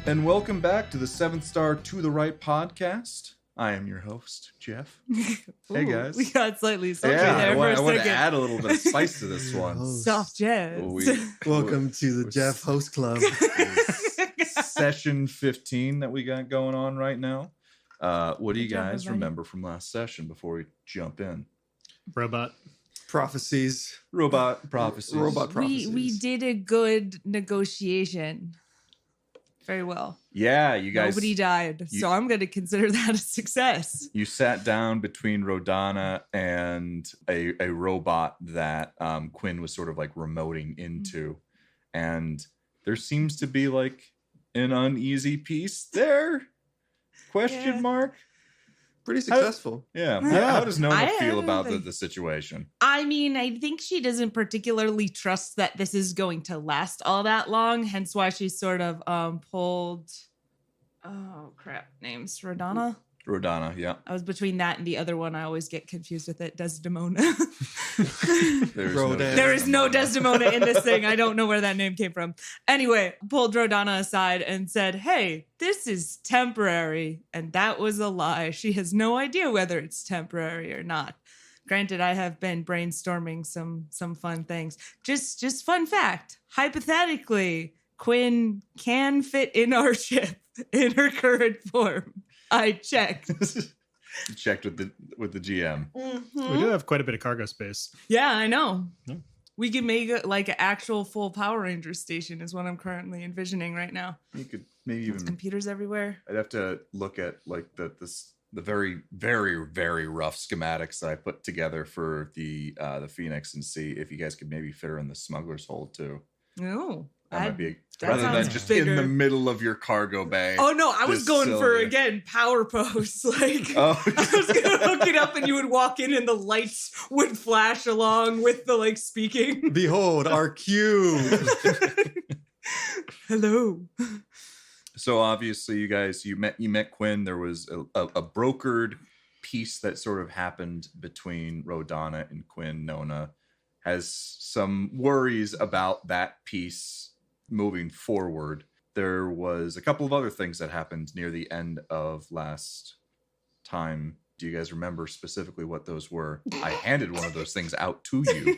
And welcome back to the 7th Star to the Right podcast. I am your host, Jeff. Hey, guys. We got slightly sultry Yeah, there I for a want to second. add a little bit of spice to this one. Soft jazz. Welcome to the Jeff Host Club. Session 15 that we got going on right now. What do you Good job, guys everybody. remember from last session before we jump in? Robot. Prophecies. Robot prophecies. Robot prophecies. We did a good negotiation. Very well. Yeah, you guys. Nobody died, so I'm going to consider that a success. You sat down between Rodana and a robot that Quinn was sort of like remoting into. And there seems to be like an uneasy peace there? Question Yeah. mark? Pretty successful. Yeah. Yeah. How does Nona I feel don't about think- the situation? I mean, I think she doesn't particularly trust that this is going to last all that long, hence why she sort of pulled... Oh, crap. Names. Rodana? Rodana, yeah. I was between that and the other one. I always get confused with it. Desdemona. There's Rodan. There is no Desdemona in this thing. I don't know where that name came from. Anyway, pulled Rodana aside and said, hey, this is temporary. And that was a lie. She has no idea whether it's temporary or not. Granted, I have been brainstorming some fun things. Just fun fact. Hypothetically, Quinn can fit in our ship in her current form. I checked. Checked with the GM. We do have quite a bit of cargo space. Yeah, I know. Yeah. We could make it like an actual full Power Ranger station is what I'm currently envisioning right now. You could maybe There's even. computers everywhere. I'd have to look at like the very very very rough schematics that I put together for the Phoenix and see if you guys could maybe fit her in the smuggler's hold too. No. That might be that rather than sounds just bigger. in the middle of your cargo bay. Oh no, I was This going for Sylvia. again power posts. Like Oh. I was gonna hook it up and you would walk in and the lights would flash along with the like speaking. Behold, our cube. Hello. So obviously, you guys, you met Quinn. There was a brokered piece that sort of happened between Rodana and Quinn. Nona has some worries about that piece moving forward. There was a couple of other things that happened near the end of last time. Do you guys remember specifically what those were? I handed one of those things out to you.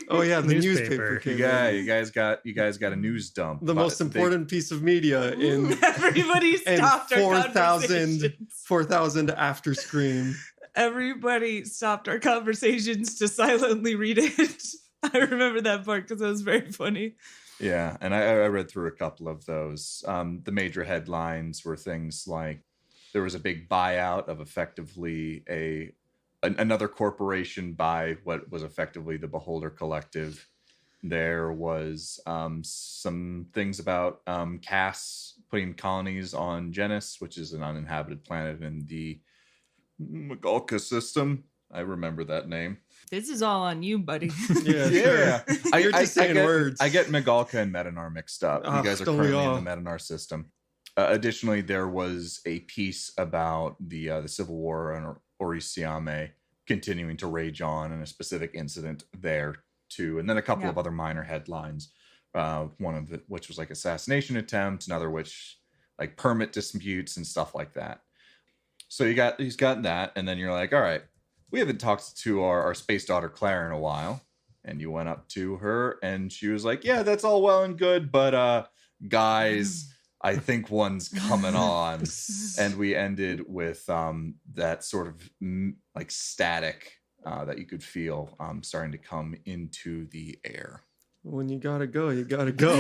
Oh yeah, the Newspaper. newspaper came You guys got a news dump. in. The But most they- important piece of media in Everybody and stopped our 4,000 conversations. 4,000 after scream. Everybody stopped our conversations to silently read it. I remember that part because it was very funny. Yeah, and I read through a couple of those. The major headlines were things like there was a big buyout of effectively another corporation by what was effectively the Beholder Collective. There was some things about Cass putting colonies on Genis, which is an uninhabited planet in the Magulka system. I remember that name. This is all on you, buddy. Yeah, Yeah, sure. You're just saying words. I get Magulka and Metanar mixed up. You guys are don't we currently all? in the Metanar system. Additionally, there was a piece about the Civil War on Orisiame continuing to rage on, and a specific incident there too, and then a couple Yeah. of other minor headlines. One of which was like assassination attempt, another which like permit disputes and stuff like that. So he's got that, and then you're like, all right, we haven't talked to our space daughter Claire in a while. And you went up to her and she was like, yeah, that's all well and good, but guys, I think one's coming on. And we ended with that sort of like static that you could feel starting to come into the air. When you gotta go, you gotta go.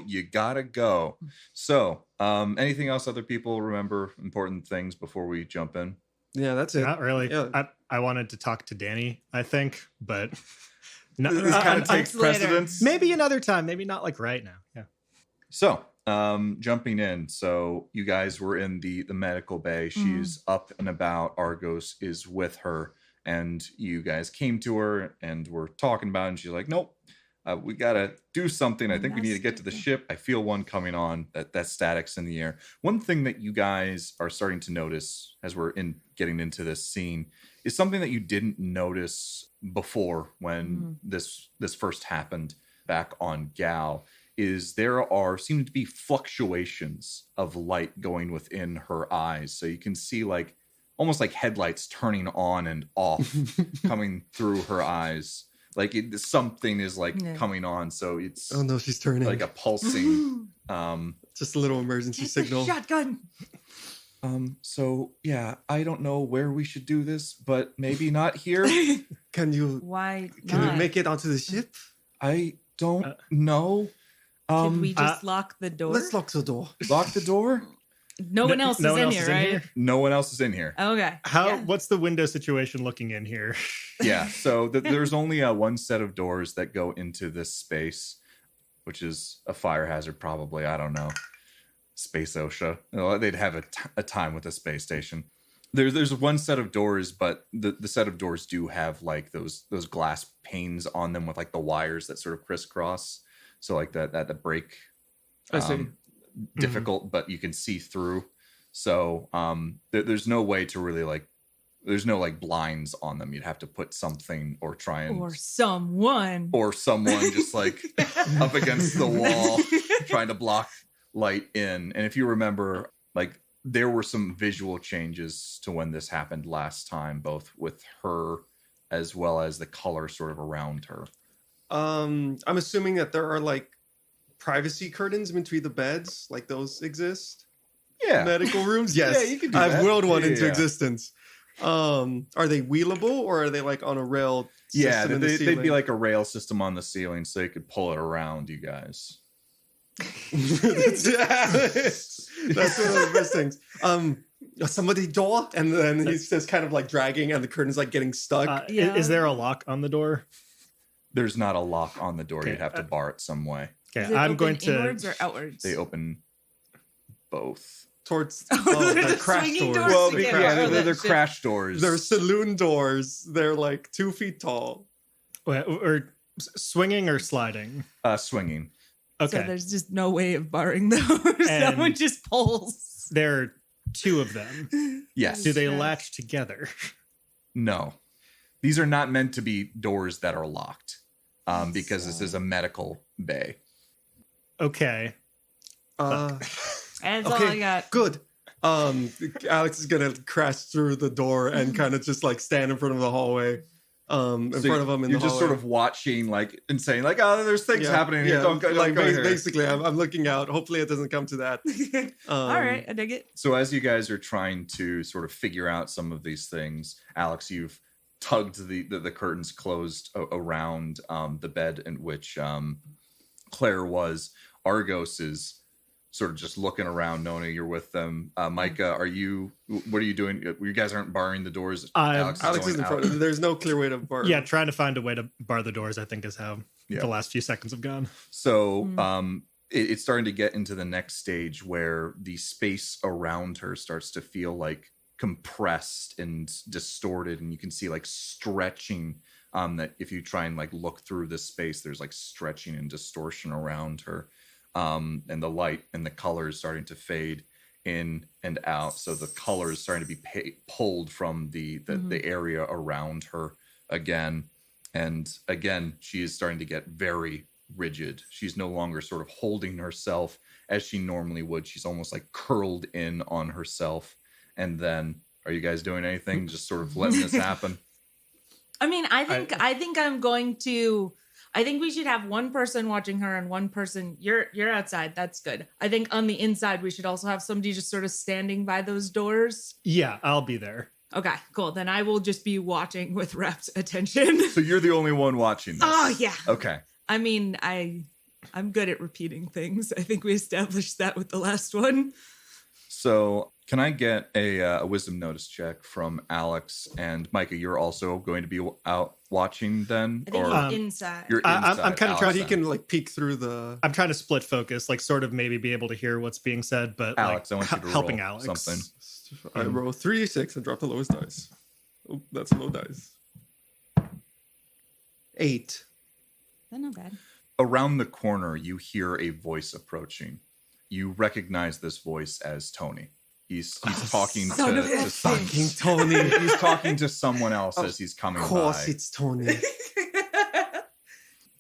You gotta go. So anything else other people remember important things before we jump in? Yeah, that's it. Not really. Yeah. I wanted to talk to Danny, I think, but no, This kind of takes later. precedence. maybe another time. Maybe not like right now. Yeah. So, jumping in. So you guys were in the medical bay. She's up and about. Argos is with her. And you guys came to her and were talking about it. And she's like, nope, we got to do something. I think we need to get to the ship. I feel one coming on. That static's in the air. One thing that you guys are starting to notice as we're getting into this scene is something that you didn't notice before when this first happened back on Gal. is seem to be fluctuations of light going within her eyes. So you can see like almost like headlights turning on and off coming through her eyes. Like something is like coming on. So it's Oh no, she's turning. like a pulsing. Just a little emergency signal. Shotgun. So yeah, I don't know where we should do this, but maybe not here. Can Why we not? make it onto the ship? I don't know. Should we just lock the door? Let's lock the door. Lock the door? No one else is in here, right? No one else is in here. Okay. What's the window situation looking in here? Yeah, so there's only one set of doors that go into this space, which is a fire hazard probably. I don't know. Space OSHA. They'd have a time with the space station. There's one set of doors, but the set of doors do have like those glass panes on them with like the wires that sort of crisscross. So like that break. I see. Difficult, but you can see through. So there's no way to really like. There's no like blinds on them. You'd have to put something or try and Or someone just like up against the wall trying to block light in. And if you remember, like there were some visual changes to when this happened last time, both with her as well as the color sort of around her. I'm assuming that there are like privacy curtains between the beds, like those exist. Yeah. Medical rooms. Yes, Yeah, you can do I've that. willed one into Yeah. existence. Are they wheelable or are they like on a rail? Yeah, system in the they'd be ceiling? like a rail system on the ceiling so you could pull it around you guys. That's one of the best things. Somebody door, and then he's just kind of like dragging, and the curtain's like getting stuck. Yeah. Is there a lock on the door? There's not a lock on the door. Okay, You'd have to bar it some way. Is Okay, it I'm open going to. inwards or outwards? They open both. Towards Oh, they're they're crash swinging doors. doors Well, together. yeah, Oh, they're that shit. crash doors. They're saloon doors. They're like 2 feet tall. Or swinging or sliding. Swinging. Okay, So there's just no way of barring those. And- Someone just pulls. there are 2 of them. Yes. Do they Yes. latch together? No. These are not meant to be doors that are locked because this is a medical bay. Okay. That's all I Okay, got. good. Alex is gonna crash through the door and kind of just like stand in front of the hallway. In So front of him in you're the just hallway. sort of watching like and saying like, oh, there's things happening here. Don't go, like don't go here. basically, I'm looking out. Hopefully, it doesn't come to that. All right, I dig it. So as you guys are trying to sort of figure out some of these things, Alex, you've tugged the curtains closed around the bed in which Claire was. Argos is sort of just looking around, Nona, you're with them. Micah, what are you doing? You guys aren't barring the doors. Alex is going in out. front. There's no clear way to bar. Yeah, trying to find a way to bar the doors, I think, is how Yeah. the last few seconds have gone. So it's starting to get into the next stage where the space around her starts to feel like compressed and distorted, and you can see like stretching. That if you try and like look through this space, there's like stretching and distortion around her. And the light and the color is starting to fade in and out. So the color is starting to be pulled from the area around her again. And again, she is starting to get very rigid. She's no longer sort of holding herself as she normally would. She's almost like curled in on herself. And then, are you guys doing anything? Just sort of letting this happen? I mean, I think we should have one person watching her and one person. You're outside. That's good. I think on the inside we should also have somebody just sort of standing by those doors. Yeah, I'll be there. Okay, cool. Then I will just be watching with rapt attention. So you're the only one watching this? Oh yeah. Okay. I mean, I'm good at repeating things. I think we established that with the last one. So can I get a wisdom notice check from Alex and Micah? You're also going to be out watching then, I think or he's inside. you're I'm inside? kinda Alex, But he then. can like peek through the. I'm trying to split focus, like sort of maybe be able to hear what's being said, but Alex, I like want you to helping roll Alex. something. I roll 3d6 and drop the lowest dice. Oh, that's a low dice. 8. That's not bad. Around the corner, you hear a voice approaching. You recognize this voice as Tony. He's talking son of a to someone. Fucking Tony. He's talking to someone else Of as he's coming Of course, by. it's Tony.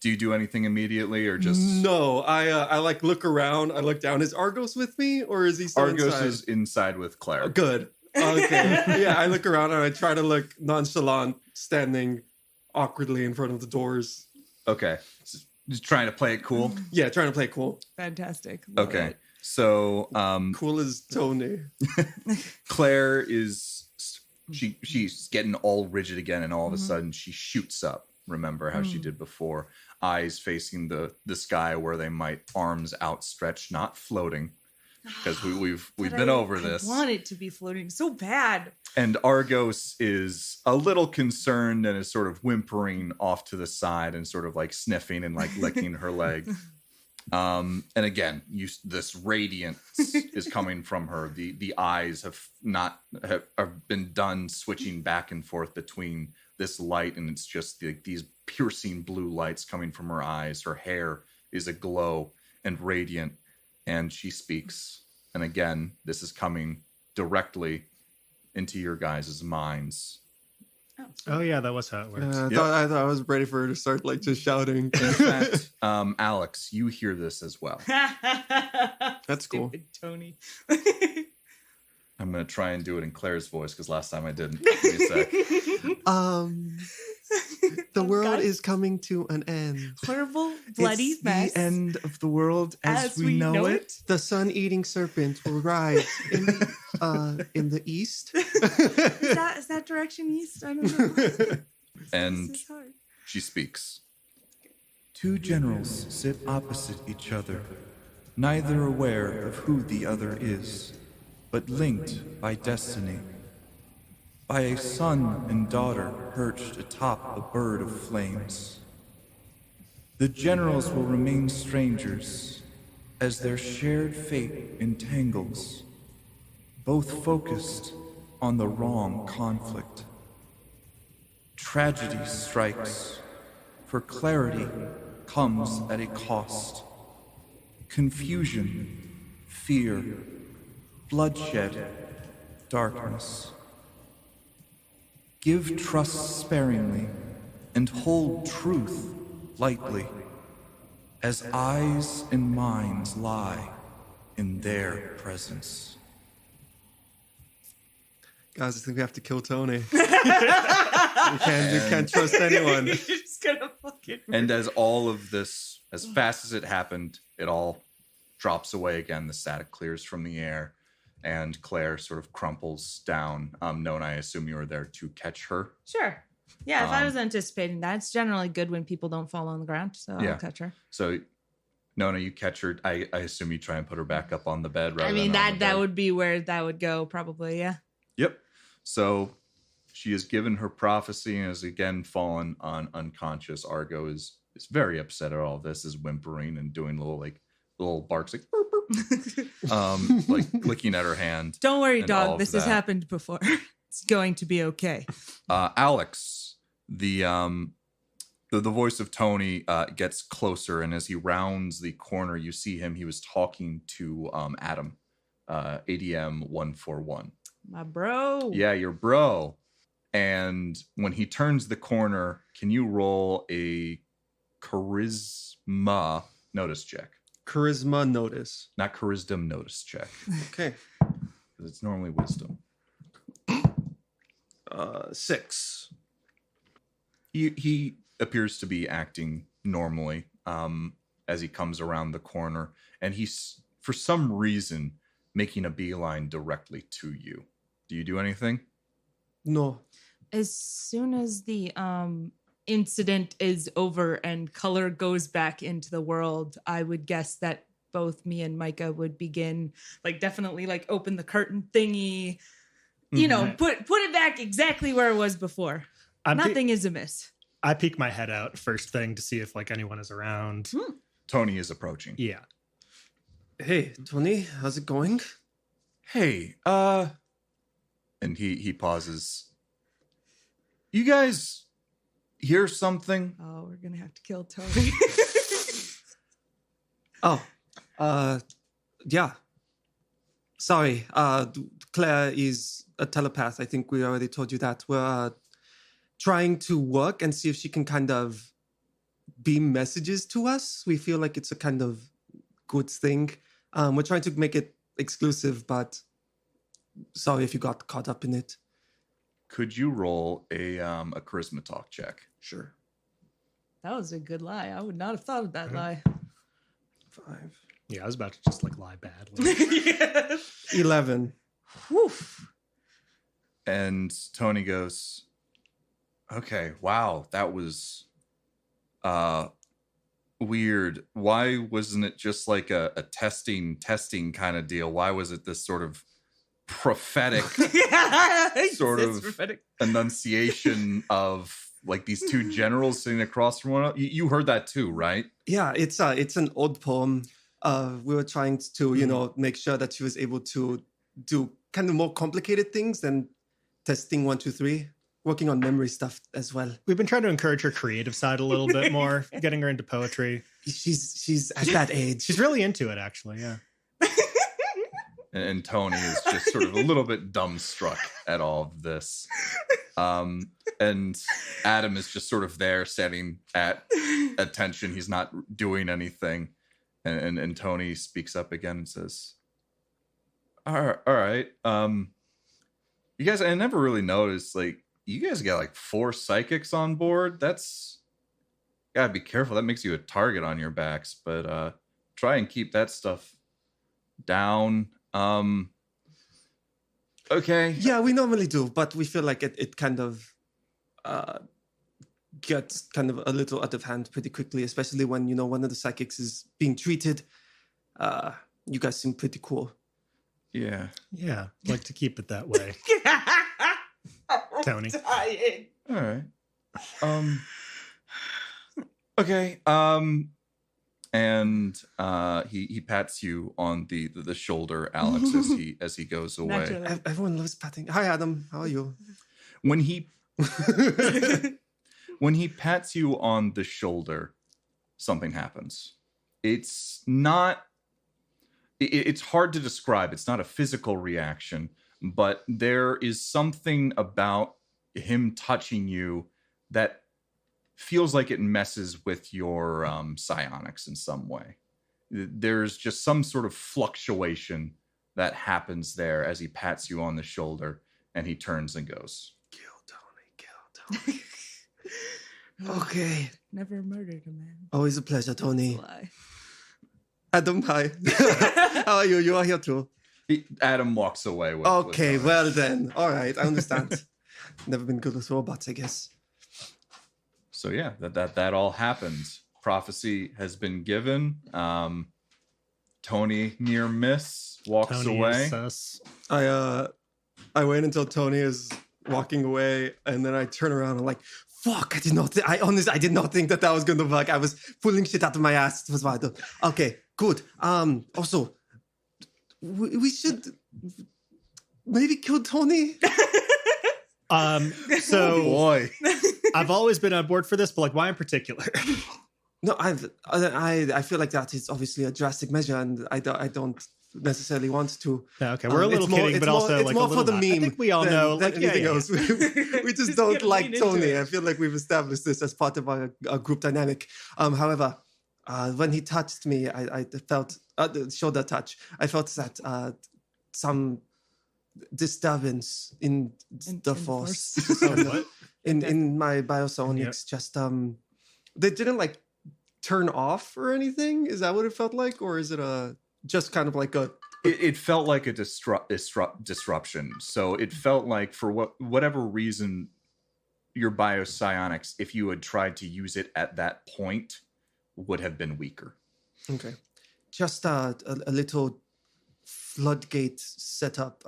Do you do anything immediately or just No, I like look around. I look down. Is Argos with me or is he still Argos inside? is inside with Claire? Oh, good. Okay. Yeah, I look around and I try to look nonchalant, standing awkwardly in front of the doors. Okay. Just trying to play it cool. Yeah, trying to play cool. Fantastic. Love Okay. it. So Cool as Tony. Claire is she's getting all rigid again, and all of a Mhm. sudden she shoots up. Remember how she did before? Eyes facing the sky where they might, arms outstretched, not floating. Because we've But been over I this. want it to be floating so bad. And Argos is a little concerned and is sort of whimpering off to the side and sort of like sniffing and like licking her leg. And again, this radiance is coming from her. The eyes have been done switching back and forth between this light, and it's just these piercing blue lights coming from her eyes. Her hair is aglow and radiant, and she speaks. And again, this is coming directly into your guys' minds. Oh yeah, that was how it works. I thought I was ready for her to start like just shouting. In fact, Alex, you hear this as well. That's cool. Stupid Tony. I'm going to try and do it in Claire's voice because last time I didn't. Give me a sec. The world God. is coming to an end. Horrible, bloody It's mess. the end of the world as we know it. The sun-eating serpent will rise in the east. Is that direction east? I don't know. And This is hard. she speaks. Two generals sit opposite each other, neither aware of who the other is, but linked by destiny. By a son and daughter perched atop a bird of flames. The generals will remain strangers as their shared fate entangles, both focused on the wrong conflict. Tragedy strikes, for clarity comes at a cost. Confusion, fear, bloodshed, darkness. Give trust sparingly and hold truth lightly, as eyes and minds lie in their presence. Guys, I think we have to kill Tony. You can't trust anyone. You're just gonna fucking. And as all of this, as fast as it happened, it all drops away again. The static clears from the air, and Claire sort of crumples down. Nona, I assume you were there to catch her. Sure. Yeah, if I Um, was anticipating that, it's generally good when people don't fall on the ground, so Yeah. I'll catch her. So, Nona, you catch her. I assume you try and put her back up on the bed. Rather I mean, than on the that bed. would be where that would go, probably, yeah. Yep. So she has given her prophecy and has again fallen on unconscious. Argo is very upset at all this, is whimpering and doing little barks like burp, burp. Like licking at her hand. Don't worry, And all dog. of This has that. happened before. It's going to be okay. Alex, the voice of Tony gets closer, and as he rounds the corner, you see him. He was talking to Adam, ADM 141. My bro. Yeah, your bro. And when he turns the corner, can you roll a charisma notice check? Charisma notice. Not charisdom notice check, Okay. because it's normally wisdom. 6. He appears to be acting normally as he comes around the corner, and he's for some reason making a beeline directly to you. Do you do anything? No. As soon as the incident is over and color goes back into the world, I would guess that both me and Micah would begin, like, definitely like open the curtain thingy, you know, put it back exactly where it was before. Nothing is amiss. I peek my head out first thing to see if like anyone is around. Tony is approaching. Yeah. Hey, Tony, how's it going? Hey, and he pauses. You guys hear something? Oh, we're gonna have to kill Tony. Yeah. Sorry, Claire is a telepath. I think we already told you that. We're trying to work and see if she can kind of beam messages to us. We feel like it's a kind of good thing. We're trying to make it exclusive, but sorry if you got caught up in it. Could you roll a charisma talk check? Sure. That was a good lie. I would not have thought of that lie. 5. Yeah, I was about to just like lie badly. 11. Woof. And Tony goes, okay, wow, that was weird. Why wasn't it just like a testing kind of deal? Why was it this sort of prophetic sort It's of prophetic. enunciation of like these two generals sitting across from one another? You heard that too, right? Yeah, it's an old poem. We were trying to, make sure that she was able to do kind of more complicated things than testing 1, 2, 3. Working on memory stuff as well. We've been trying to encourage her creative side a little bit more, getting her into poetry. She's at that age. She's really into it, actually. Yeah. And Tony is just sort of a little bit dumbstruck at all of this. And Adam is just sort of there standing at attention. He's not doing anything. And Tony speaks up again and says, all right. You guys, I never really noticed, like, you guys got like 4 psychics on board. That's gotta be careful. That makes you a target on your backs, but try and keep that stuff down. Okay. Yeah, we normally do, but we feel like it kind of gets kind of a little out of hand pretty quickly, especially when, one of the psychics is being treated. You guys seem pretty cool. Yeah. Yeah. Like to keep it that way. Tony. Dying. All right. Okay. And he pats you on the shoulder, Alex, as he goes away. Naturally. Everyone loves patting. Hi, Adam. How are you? When he pats you on the shoulder, something happens. It's hard to describe. It's not a physical reaction, but there is something about him touching you that feels like it messes with your psionics in some way. There's just some sort of fluctuation that happens there as he pats you on the shoulder, and he turns and goes, Kill Tony. Okay. Never murdered a man. Always a pleasure, Tony. Lie. Adam, hi. How are you? You are here too. Adam walks away with Okay, well then. All right, I understand. Never been good with robots, I guess. So yeah, that all happens. Prophecy has been given. Tony near miss walks Tony away. is sus. I wait until Tony is walking away, and then I turn around and like, fuck! I did not think that was gonna work. I was pulling shit out of my ass. It was wild. Okay, good. Also, we should maybe kill Tony. So Boy, I've always been on board for this, but like, why in particular? No, I feel like that is obviously a drastic measure, and I don't necessarily want to. Yeah, okay, we're a little kidding, but also it's like more a little for the not. meme. I think we all know, than like, yeah, anything yeah. else. We just Just don't gotta like lean into Tony. it. I feel like we've established this as part of our group dynamic. However, when he touched me, I felt the shoulder touch. I felt that some disturbance in the force. What? in my biosonics. Just they didn't like turn off or anything. Is that what it felt like, or is it just kind of like a? it felt like a disruption. So it felt like for whatever reason, your biopsionics, if you had tried to use it at that point, would have been weaker. Okay, just a little floodgate set up,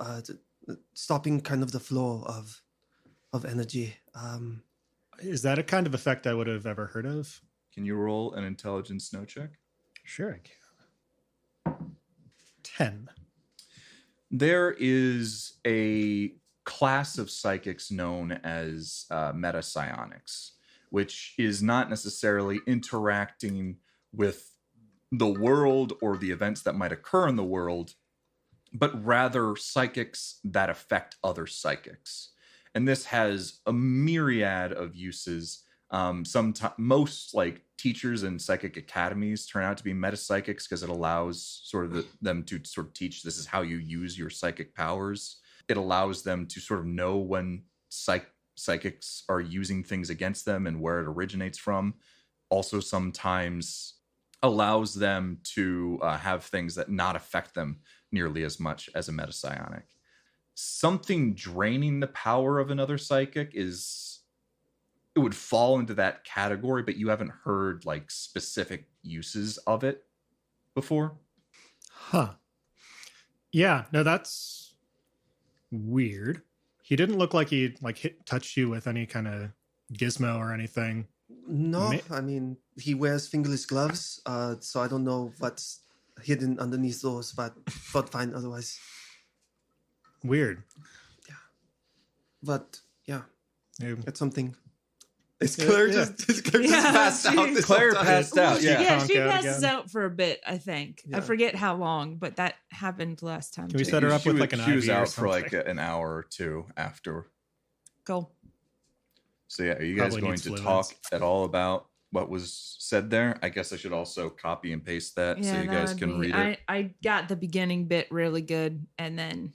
stopping kind of the flow of energy. Is that a kind of effect I would have ever heard of? Can you roll an intelligence snow check? Sure, I can. 10. There is a class of psychics known as metapsionics, which is not necessarily interacting with the world or the events that might occur in the world, but rather psychics that affect other psychics. And this has a myriad of uses. Most like teachers in psychic academies turn out to be metapsychics because it allows sort of them to sort of teach this is how you use your psychic powers. It allows them to sort of know when psychics are using things against them and where it originates from. Also sometimes allows them to have things that not affect them nearly as much as a metapsionic. Something draining the power of another psychic it would fall into that category, but you haven't heard like specific uses of it before. Huh. Yeah, no, that's weird. He didn't look like he touched you with any kind of gizmo or anything. No, I mean, he wears fingerless gloves, so I don't know what's hidden underneath those, but fine otherwise. Weird. Yeah. But, yeah, Yeah. it's something. Is Claire just passed out? This Claire whole time? passed out, yeah. Yeah, she Conk out passes again. out for a bit, I think. I Yeah. forget how long, but that happened last time. Can we too. set her up with like an She was IV or out for like something? an hour or two after. Go. So yeah, are you guys Probably going needs to fluids. talk at all about what was said there? I guess I should also copy and paste that so you that guys would can be- read it. I got the beginning bit really good, and then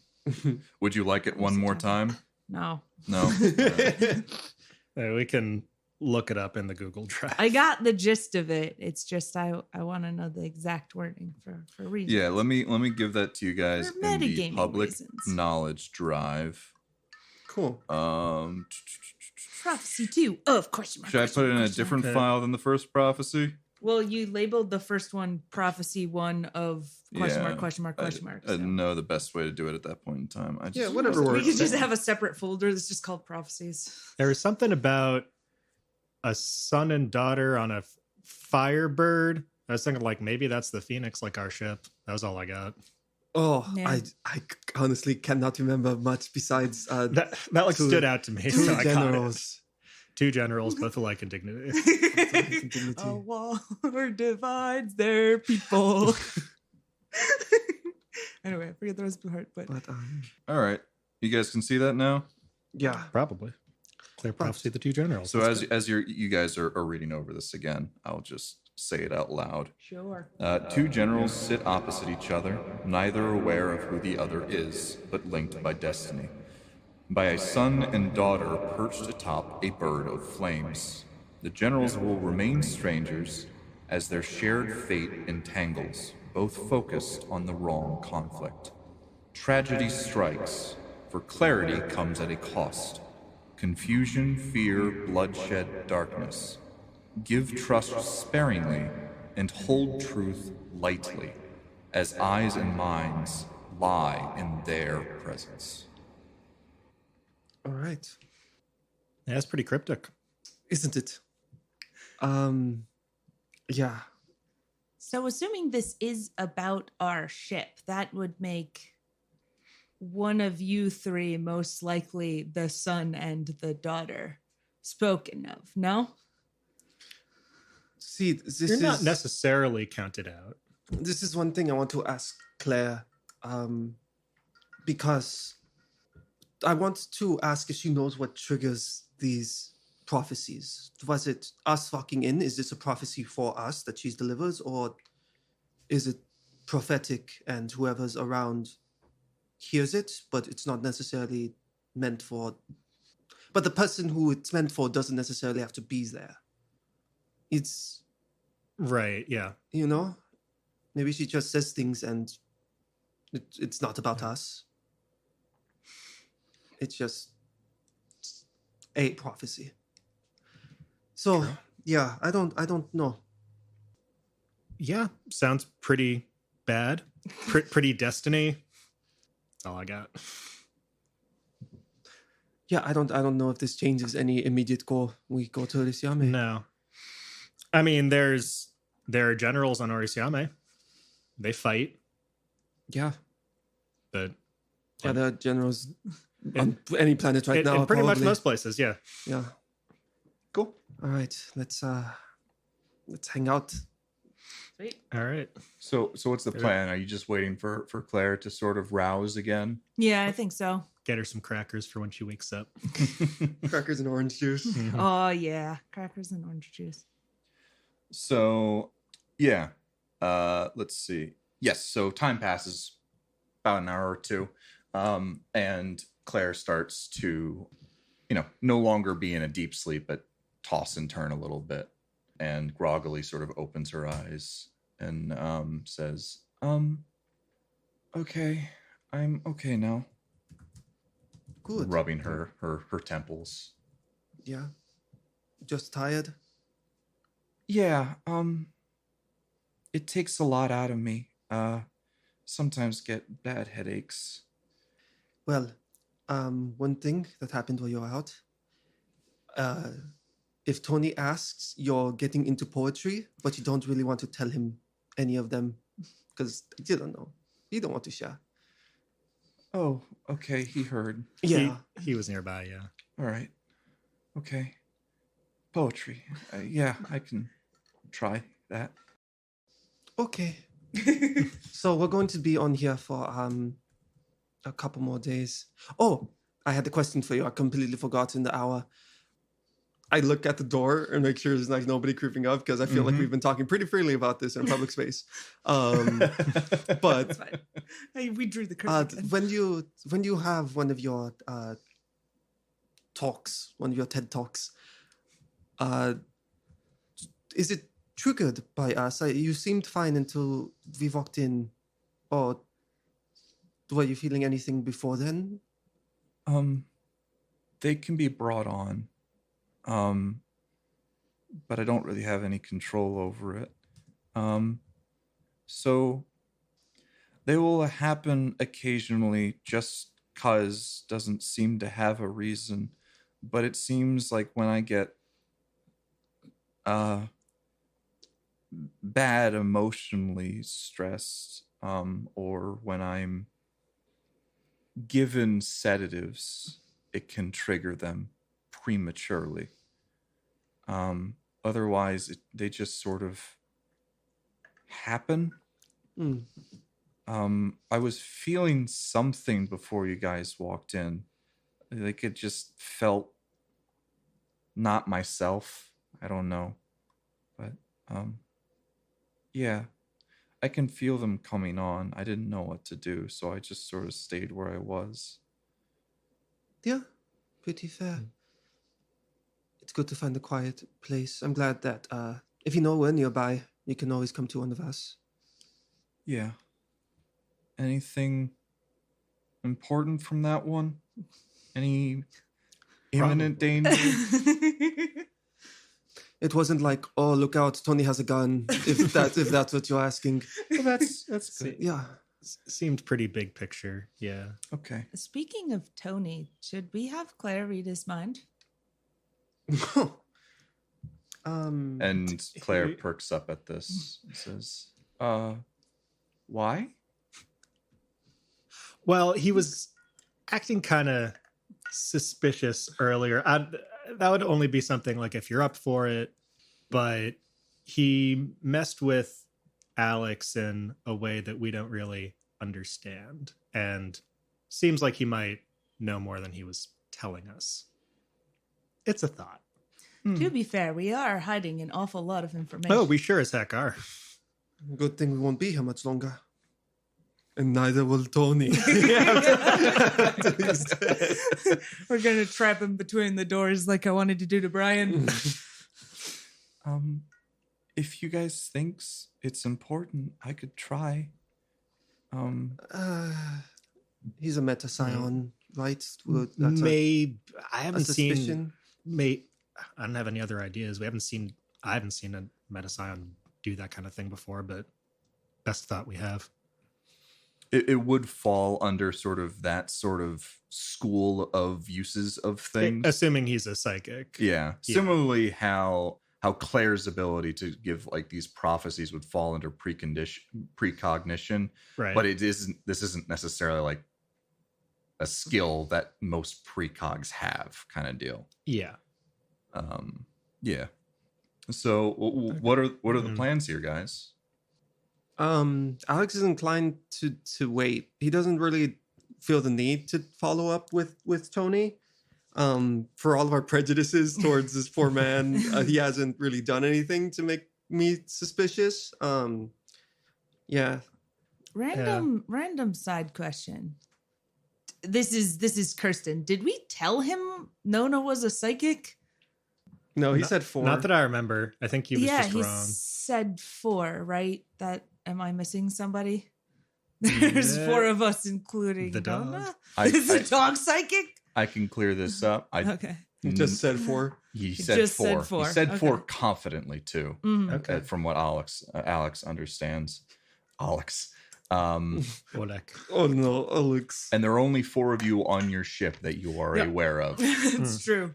Would you like it one more time? no. No. We can look it up in the Google Drive. I got the gist of it. It's just I want to know the exact wording for reasons. Yeah, let me give that to you guys For in the metagaming public reasons. knowledge drive. Cool. Prophecy 2 of question mark. Should I question put it in mark, a question different Okay. file than the first prophecy? Well, you labeled the first one prophecy 1 of question mark Yeah, question mark question mark. I so. didn't know the best way to do it at that point in time. I just, Yeah, whatever We works. could just have a separate folder that's just called prophecies. There was something about a son and daughter on a Firebird. I was thinking like maybe that's the Phoenix, like our ship. That was all I got. Oh, Yeah. I honestly cannot remember much besides That like Two- stood out to me. two So I got it. generals. Two generals, both alike in dignity. Dignity. A war divides their people. Anyway, I forget the rest of the part, but But all right, you guys can see that now. yeah, Probably. Clear prophecy of the two generals. So That's as you guys are reading over this again, I'll just say it out loud. sure. Two generals sit opposite each other, neither aware of who the other is, but linked by destiny. By a son and daughter perched atop a bird of flames. The generals will remain strangers as their shared fate entangles, both focused on the wrong conflict. Tragedy strikes, for clarity comes at a cost. Confusion, fear, bloodshed, darkness. Give trust sparingly and hold truth lightly, as eyes and minds lie in their presence. all right, Yeah, it's pretty cryptic. isn't it? Yeah, So, assuming this is about our ship, that would make one of you three most likely the son and the daughter spoken of, no? see, this You're is not necessarily counted out. this is one thing I want to ask Claire, because I want to ask if she knows what triggers these prophecies. Was it us walking in? Is this a prophecy for us that she delivers, or is it prophetic and whoever's around hears it, but it's not necessarily meant for? But the person who it's meant for doesn't necessarily have to be there. It's, Right, yeah. you know, maybe she just says things and it's not about us. It's just a prophecy. So yeah, I don't know. Yeah, sounds pretty bad. Pretty destiny. That's all I got. Yeah, I don't know if this changes any immediate goal. We go to Orisiame. No. I mean, there are generals on Orisiame. They fight, Yeah, but yeah, there are generals on any planet right now. in pretty much probably. most places, yeah. Yeah. Cool. All right, let's hang out. Sweet. All right. So what's the plan? Are you just waiting for Claire to sort of rouse again? Yeah, I think so. Get her some crackers for when she wakes up. Crackers and orange juice. Mhm. Oh yeah, crackers and orange juice. So yeah, let's see. Yes, so time passes about an hour or two, and Claire starts to, no longer be in a deep sleep, but toss and turn a little bit, and groggily sort of opens her eyes and says, "Okay, I'm okay now." Good. Rubbing her temples. Yeah. Just tired. Yeah, it takes a lot out of me. Sometimes get bad headaches. Well, one thing that happened while you were out. If Tony asks, you're getting into poetry, but you don't really want to tell him any of them because you don't know. You don't want to share. Oh, okay, he heard. Yeah. He was nearby, yeah. All right. Okay. Poetry. Yeah, I can try that. Okay. So we're going to be on here for a couple more days. Oh, I had a question for you. I completely forgot in the hour. I look at the door and make sure there's like nobody creeping up because I feel like we've been talking pretty freely about this in a public space. But It's fine. Hey, we drew the curtain. when you have one of your talks, one of your TED talks, is it triggered by us? You seemed fine until we walked in, or were you feeling anything before then? They can be brought on. But I don't really have any control over it. So they will happen occasionally just cause doesn't seem to have a reason. But it seems like when I get bad emotionally stressed, or when I'm given sedatives, it can trigger them prematurely. Otherwise, they just sort of happen. Mm. I was feeling something before you guys walked in. Like it just felt not myself. I don't know. But yeah, I can feel them coming on. I didn't know what to do, so I just sort of stayed where I was. Yeah, pretty fair. It's good to find a quiet place. I'm glad that if you know we're nearby, you can always come to one of us. Yeah. Anything important from that one? Any imminent danger? It wasn't like, oh, look out, Tony has a gun. If that's what you're asking. Well, that's good. Yeah. Seemed pretty big picture, yeah. Okay. Speaking of Tony, should we have Claire read his mind? And Claire perks up at this and says, why? Well, he was acting kind of suspicious earlier. That would only be something like if you're up for it, but he messed with Alex in a way that we don't really understand, and seems like he might know more than he was telling us. It's a thought. To be fair, we are hiding an awful lot of information. Oh, we sure as heck are. Good thing we won't be here much longer. And neither will Tony. We're gonna trap him between the doors like I wanted to do to Brian. If you guys thinks it's important, I could try. He's a meta scion, right? I haven't suspicion. seen. I don't have any other ideas. I haven't seen a Metascion do that kind of thing before, but best thought we have. It would fall under sort of that sort of school of uses of things. Assuming he's a psychic. Yeah. Yeah. Similarly, how Claire's ability to give like these prophecies would fall under precognition, Right. but this isn't necessarily like a skill that most precogs have, kind of deal. Yeah. Yeah. So what are the Mhm. plans here, guys? Alex is inclined to wait. He doesn't really feel the need to follow up with Tony. For all of our prejudices towards this poor man, he hasn't really done anything to make me suspicious. Yeah. Random side question. This is Kirsten. Did we tell him Nona was a psychic? No, he Not- said 4. Not that I remember. I think he was just he wrong. said 4, right? Am I missing somebody? There's Yeah. 4 of us, including The dog. Nona. I- Is the I- dog psychic? I can clear this up. Okay. He just said 4. He He said just 4. said 4. He said 4 Okay. confidently too. Mhm. Okay. From what Alex understands. Alex. Oleg. Oh no, Alex. And there are only 4 of you on your ship that you are Yep. aware of. It's true.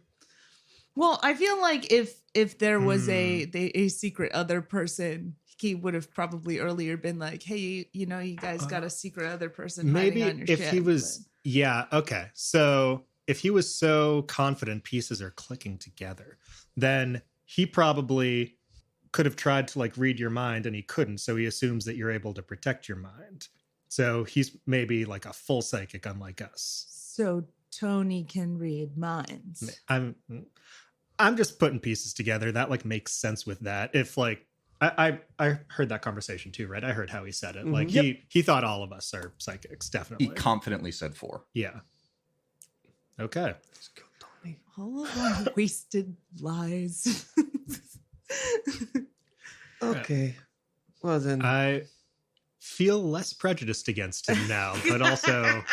Well, I feel like if there was a secret other person, he would have probably earlier been like, "Hey, you guys got a secret other person Maybe hiding on your if ship." he was, yeah, okay. So if he was so confident pieces are clicking together, then he probably could have tried to like read your mind and he couldn't. So he assumes that you're able to protect your mind. So he's maybe like a full psychic, unlike us. So Tony can read minds. I'm just putting pieces together. That like makes sense with that. If like I heard that conversation too, right? I heard how he said it. Like he thought all of us are psychics, definitely. He confidently said 4. Yeah. Okay. Let's go, Tony. All of our wasted lies. Okay. Well then. I feel less prejudiced against him now, but also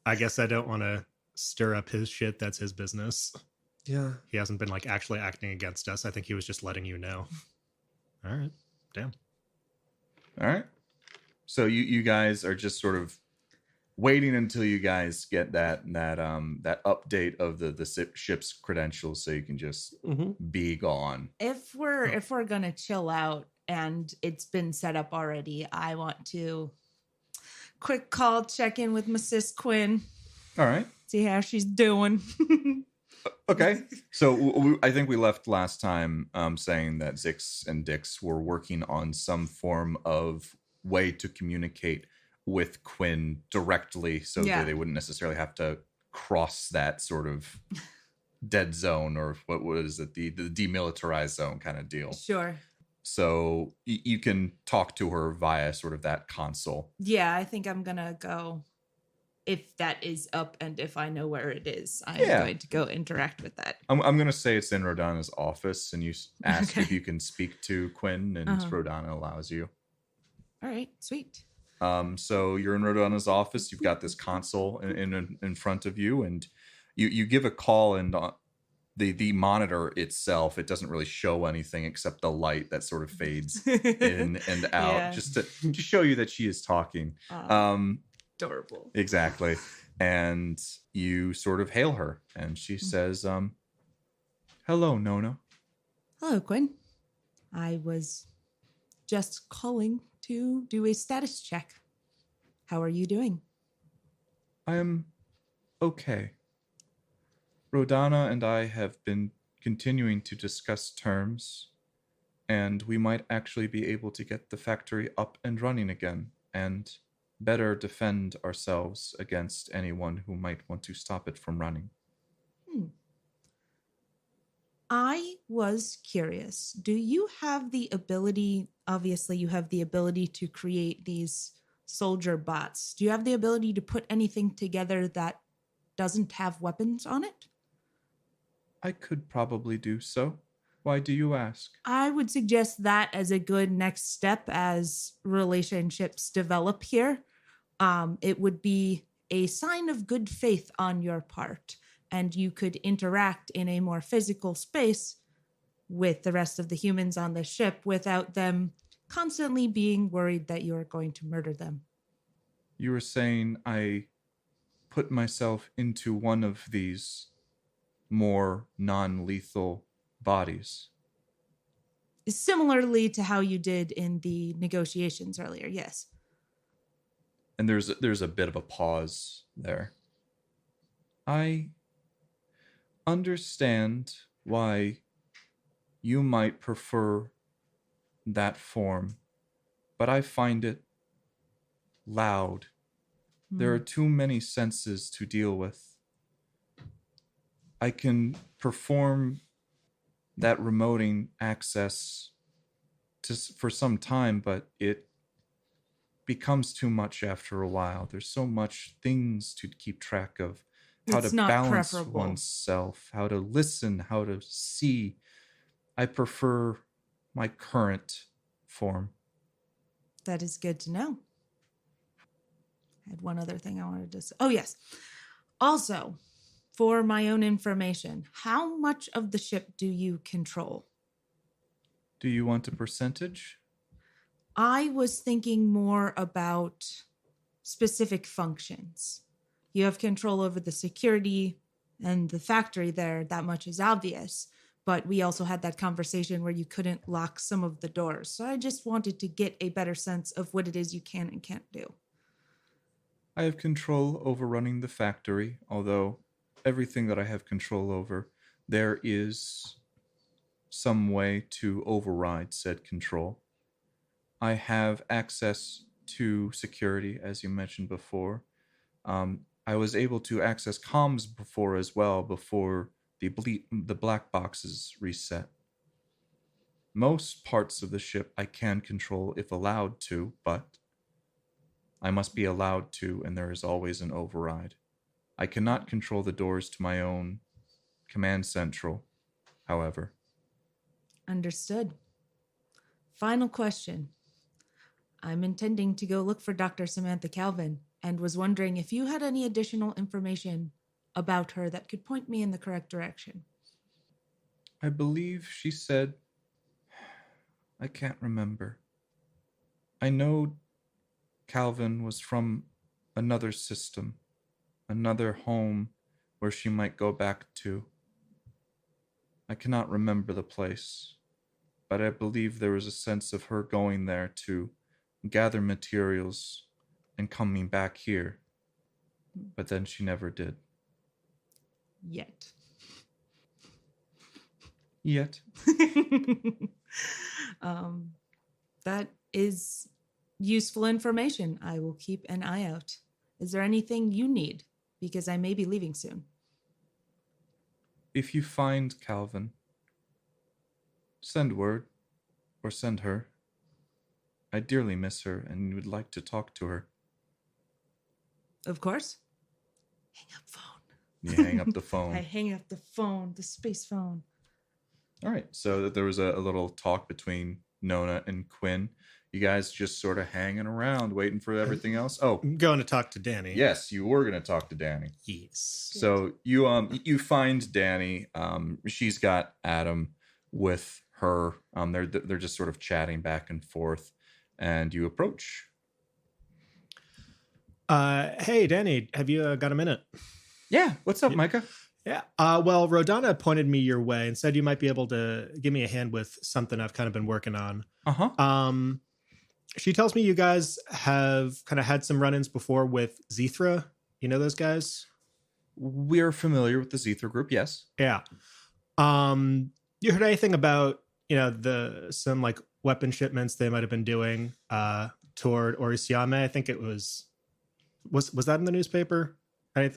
I guess I don't want to stir up his shit. That's his business. Yeah. He hasn't been like actually acting against us. I think he was just letting you know. All right. Damn. All right. So you guys are just sort of waiting until you guys get that update of the ship's credentials, so you can just be gone. If we're gonna chill out and it's been set up already, I want to quick call, check in with my sis Quinn, All right. see how she's doing. Okay. So I think we left last time saying that Zix and Dix were working on some form of way to communicate with Quinn directly, so Yeah. that they wouldn't necessarily have to cross that sort of dead zone, or what was it, the demilitarized zone kind of deal. Sure. So you can talk to her via sort of that console. Yeah, I think I'm gonna go. If that is up and if I know where it is, I'm Yeah. going to go interact with that. I'm going to say it's in Rodana's office, and you ask Okay. if you can speak to Quinn, and Rodana allows you. All right, sweet. So you're in Rodana's office. You've got this console in front of you, and you give a call, and the monitor itself, it doesn't really show anything except the light that sort of fades in and out, Yeah. just to show you that she is talking. Adorable. Exactly. And you sort of hail her, and she says, "Hello, Nona." Hello, Quinn. I was just calling to do a status check. How are you doing? I am okay. Rodana and I have been continuing to discuss terms, and we might actually be able to get the factory up and running again, and better defend ourselves against anyone who might want to stop it from running. I was curious. Do you have the ability, obviously you have the ability to create these soldier bots. Do you have the ability to put anything together that doesn't have weapons on it? I could probably do so. Why do you ask? I would suggest that as a good next step as relationships develop here. It would be a sign of good faith on your part, and you could interact in a more physical space with the rest of the humans on the ship without them constantly being worried that you are going to murder them. You were saying I put myself into one of these more non-lethal bodies. Similarly to how you did in the negotiations earlier, yes. And there's a bit of a pause there. I understand why you might prefer that form, but I find it loud. There are too many senses to deal with. I can perform that remoting access for some time, but it becomes too much after a while. There's so much things to keep track of. How It's to not balance preferable. oneself, how to listen, how to see. I prefer my current form. That is good to know. I had one other thing I wanted to say. Oh, yes. Also, for my own information, how much of the ship do you control? Do you want a percentage? I was thinking more about specific functions. You have control over the security and the factory there. That much is obvious. But we also had that conversation where you couldn't lock some of the doors. So I just wanted to get a better sense of what it is you can and can't do. I have control over running the factory, although everything that I have control over, there is some way to override said control. I have access to security, as you mentioned before. I was able to access comms before as well, before the black boxes reset. Most parts of the ship I can control if allowed to, but I must be allowed to, and there is always an override. I cannot control the doors to my own command central, however. Understood. Final question. I'm intending to go look for Dr. Samantha Calvin and was wondering if you had any additional information about her that could point me in the correct direction. I believe she said, I can't remember. I know Calvin was from another system, another home where she might go back to. I cannot remember the place, but I believe there was a sense of her going there to gather materials and coming back here. But then she never did. Yet. That is useful information. I will keep an eye out. Is there anything you need? Because I may be leaving soon. If you find Calvin, send word or send her. I dearly miss her and would like to talk to her. Of course. Hang up phone. You hang up the I phone. hang up the phone, the space phone. All right, so there was a little talk between Nona and Quinn. You guys just sort of hanging around, waiting for everything else. Oh, I'm going to talk to Danny. yes, you were going to talk to Danny. Yes. So you find Danny. She's got Adam with her. They're just sort of chatting back and forth, and you approach. Hey, Danny, have you got a minute? Yeah, what's up, Micah? Yeah. Well, Rodana pointed me your way and said you might be able to give me a hand with something I've kind of been working on. Uh-huh. She tells me you guys have kind of had some run-ins before with Zethra. You know those guys? We're familiar with the Zethra group, yes. Yeah. You heard anything about, some like weapon shipments they might have been doing toward Orisiame? I think it was that in the newspaper?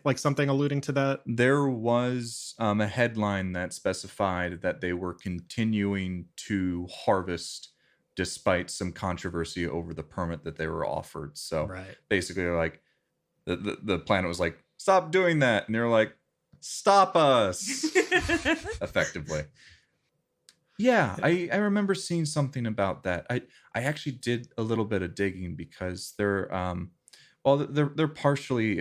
Like something alluding to that? There was a headline that specified that they were continuing to harvest despite some controversy over the permit that they were offered. So Right. basically, they're like, the planet was like, stop doing that. And they're like, stop us, effectively. Yeah, I remember seeing something about that. I actually did a little bit of digging because they're partially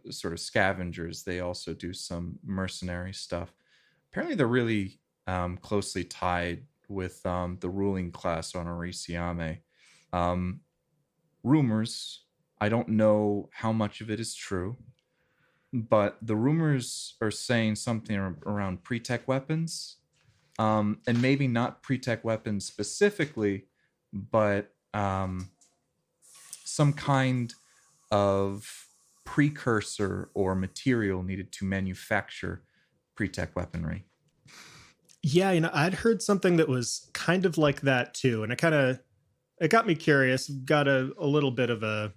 sort of scavengers. They also do some mercenary stuff. Apparently, they're really closely tied with the ruling class on Orisiame. Rumors, I don't know how much of it is true, but the rumors are saying something around pre-tech weapons, and maybe not pre-tech weapons specifically, but some kind of precursor or material needed to manufacture pre-tech weaponry. Yeah, I'd heard something that was kind of like that too, and it kind of it got me curious. Got a little bit of a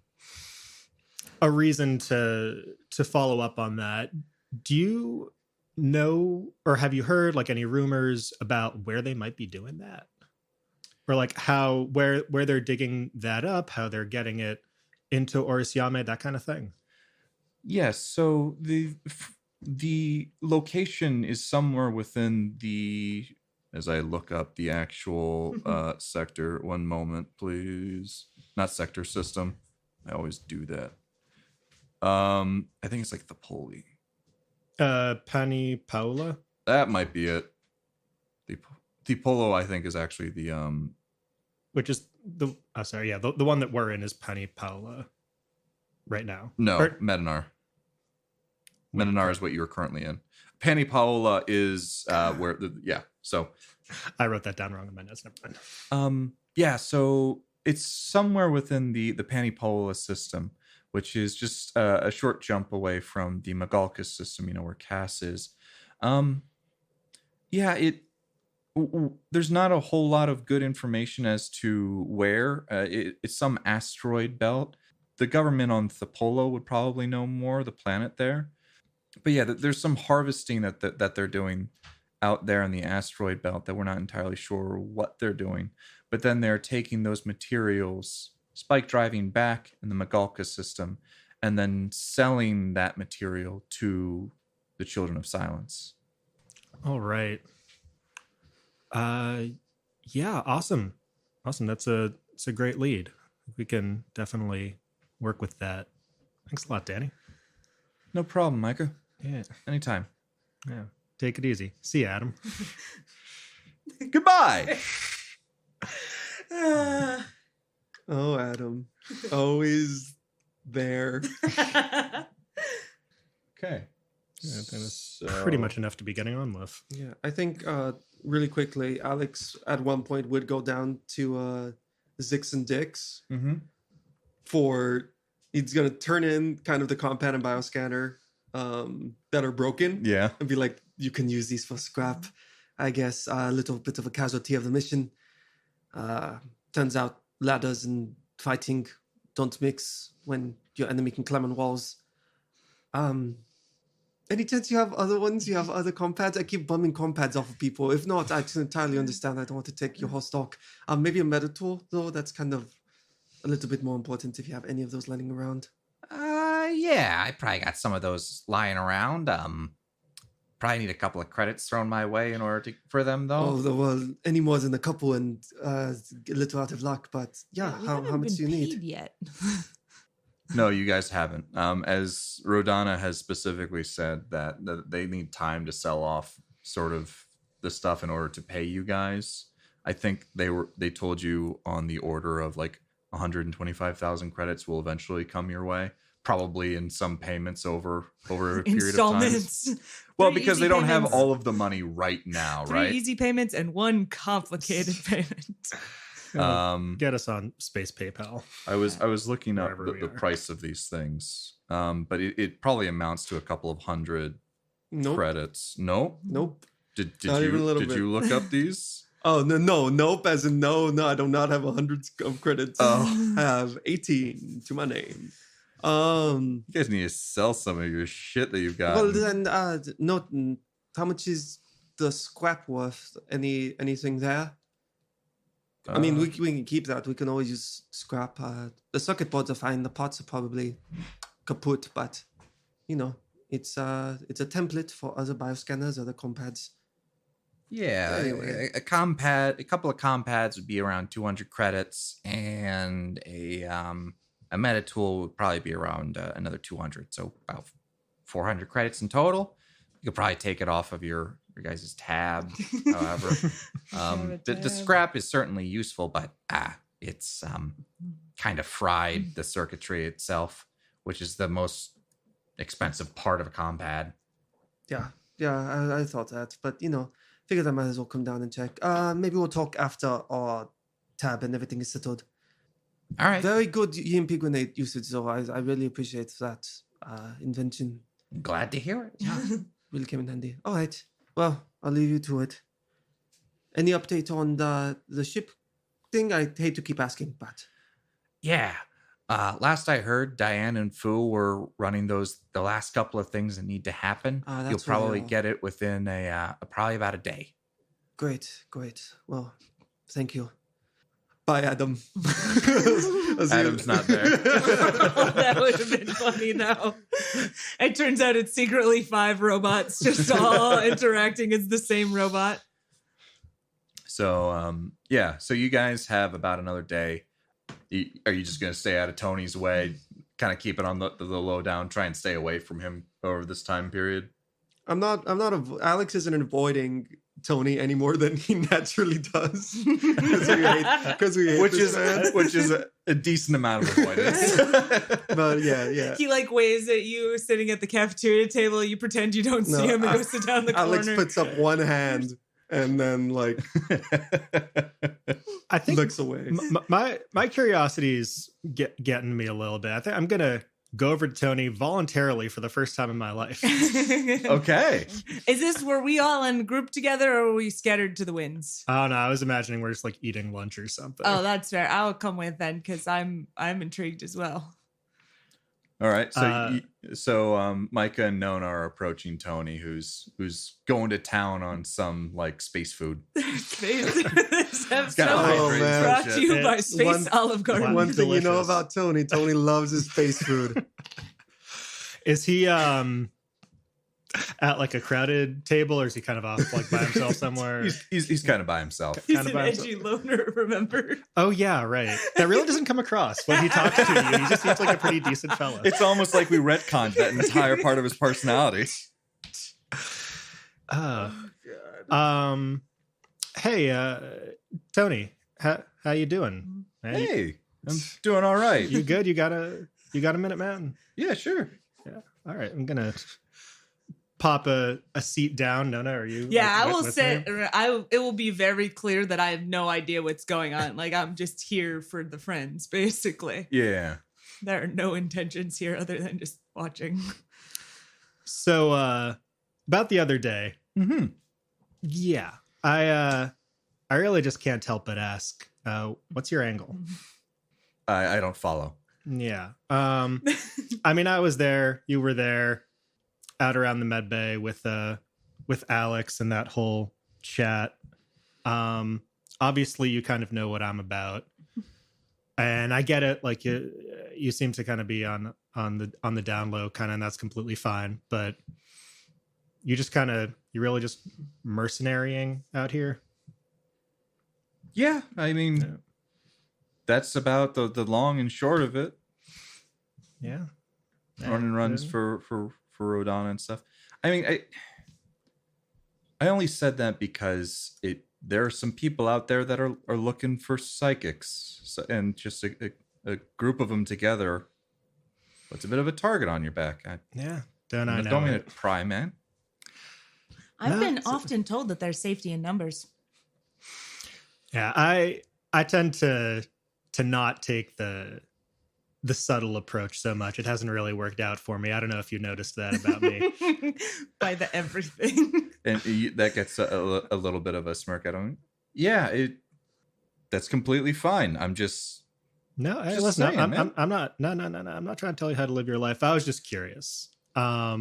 reason to follow up on that. Do you know, or have you heard like any rumors about where they might be doing that, or like how where they're digging that up, how they're getting it into Orisiame, that kind of thing? Yes. So the location is somewhere within the. As I look up the actual sector, one moment, please. Not sector, system. I always do that. I think it's like the Poli. Pani Paula, That might be it. The Polo, I think, is actually the which is the the one that we're in is Pani Paula right now. no Or- Medinar. Medinar is what you're currently in. Pani Paola is where So I wrote that down wrong in my notes. Never mind. so it's somewhere within the Pani Paola system, which is just a short jump away from the Magalcus system, where Cass is. There's not a whole lot of good information as to where. It's some asteroid belt. The government on Thapolo would probably know more, the planet there. But yeah, there's some harvesting that they're doing out there in the asteroid belt that we're not entirely sure what they're doing. But then they're taking those materials, spike driving back in the Magalcus system, and then selling that material to the Children of Silence. All right. Yeah, awesome. That's a great lead. We can definitely work with that. Thanks a lot, Danny. No problem, Micah. Yeah. Anytime. Yeah. Take it easy. See you, Adam. Goodbye. Oh, Adam. Always there. Okay. Yeah, that is pretty much enough to be getting on with. Yeah, I think really quickly, Alex at one point would go down to Zix and Dix Mm-hmm. he's going to turn in kind of the compound and bioscanner that are broken. Yeah. And be like, you can use these for scrap. I guess a little bit of a casualty of the mission. Turns out ladders and fighting don't mix when your enemy can climb on walls. Any chance you have other ones? You have other compads? I keep bumming compads off of people. If not, I can entirely understand. I don't want to take your whole stock. Maybe a meta tool, though. That's kind of a little bit more important if you have any of those lying around. Yeah, I probably got some of those lying around. Probably need a couple of credits thrown my way in order for them, though. Oh, well, any more than a couple and a little out of luck. But yeah, We how haven't much do been you paid need? yet? No, you guys haven't. As Rodana has specifically said that they need time to sell off sort of the stuff in order to pay you guys. I think they told you on the order of like 125,000 credits will eventually come your way, probably in some payments over a period of time. Installments. Well, Three because easy they don't have payments. all of the money right now, Three right? easy payments and one complicated payment. Get us on Space PayPal. I was looking up Wherever we the are. price of these things, but it probably amounts to a couple of hundred Nope. credits. No, Nope. did Not even a you little did bit. you look up these? Oh, nope. As in, no, I do not have 100 of credits. Oh. I have 18 to my name. You guys need to sell some of your shit that you've got. Well, then, note, how much is the scrap worth? Anything there? I mean, we can keep that. We can always use scrap. The circuit boards are fine. The parts are probably kaput, but it's a template for other bioscanners, other compads. Yeah, Anyway. a couple of compads would be around 200 credits, and a meta tool would probably be around another 200, so about 400 credits in total. You could probably take it off of your guys' tab, however. The scrap is certainly useful, but it's kind of fried the circuitry itself, which is the most expensive part of a compad. Yeah, I thought that, but figured I might as well come down and check. Maybe we'll talk after our tab and everything is settled. All right. Very good EMP grenade usage, though. I really appreciate that invention. Glad to hear it. Really came in handy. All right. Well, I'll leave you to it. Any update on the ship thing? I hate to keep asking, but Yeah. Last I heard, Diane and Fu were running the last couple of things that need to happen. Ah, that's You'll probably really get it within probably about a day. great. Well, thank you. Bye, Adam. Adam's not there. That would have been funny, though. It turns out it's secretly 5 robots, just all interacting as the same robot. So yeah, so you guys have about another day. Are you just gonna stay out of Tony's way, kind of keep it on the low down, try and stay away from him over this time period? I'm not. Alex isn't avoiding Tony any more than he naturally does because we hate Which this man. is a decent amount of avoidance. But yeah. He like waves at you sitting at the cafeteria table. You pretend you don't see him and go sit down in the Alex corner. puts up one hand and then like I think looks away. my curiosity is getting me a little bit. I think I'm gonna go over to Tony voluntarily for the first time in my life. Okay. Is this where we all in group together, or are we scattered to the winds? Oh no, I was imagining we're just like eating lunch or something. Oh, that's fair. I'll come with then because I'm intrigued as well. All right. So Micah and Nona are approaching Tony, who's going to town on some like space food. Space. It's got Oh, hydrates man. and Brought shit. to you by Space One- Olive Garden. One thing you know Delicious. about Tony loves his space food. Is he at like a crowded table, or is he kind of off like by himself somewhere? He's kind of by himself. He's kind of an by edgy loner, remember? Oh yeah, right. That really doesn't come across when he talks to you. He just seems like a pretty decent fella. It's almost like we retconned that entire part of his personality. Hey, Tony, how you doing? Hey, I'm doing all right. You good? You got a minute, man? Yeah, sure. All right, I'm gonna pop a seat down. Nona, are you? Yeah, I will with sit. me? It will be very clear that I have no idea what's going on. Like I'm just here for the friends, basically. Yeah. There are no intentions here other than just watching. So, about the other day, Mm-hmm. yeah, I really just can't help but ask, what's your angle? I don't follow. Yeah. I mean, I was there, you were there, out around the med bay with Alex and that whole chat. Obviously you kind of know what I'm about. And I get it, like you seem to kind of be on the down low kind of, and that's completely fine, but you really just mercenarying out here. Yeah, I mean, Yeah. that's about the long and short of it. Yeah. Running runs for Rodana and stuff. I mean, I only said that because there are some people out there that are looking for psychics, and just a group of them together. It's a bit of a target on your back. Yeah. Don't I know Don't mean it? to pry, man. I've No, been it's- often told that there's safety in numbers. Yeah, I tend to not take the subtle approach so much. It hasn't really worked out for me. I don't know if you noticed that about me. By the everything. And that gets a little bit of a smirk out of him. Yeah, that's completely fine. I'm just No, hey, Just listen, saying, man. I'm not. No. I'm not trying to tell you how to live your life. I was just curious. But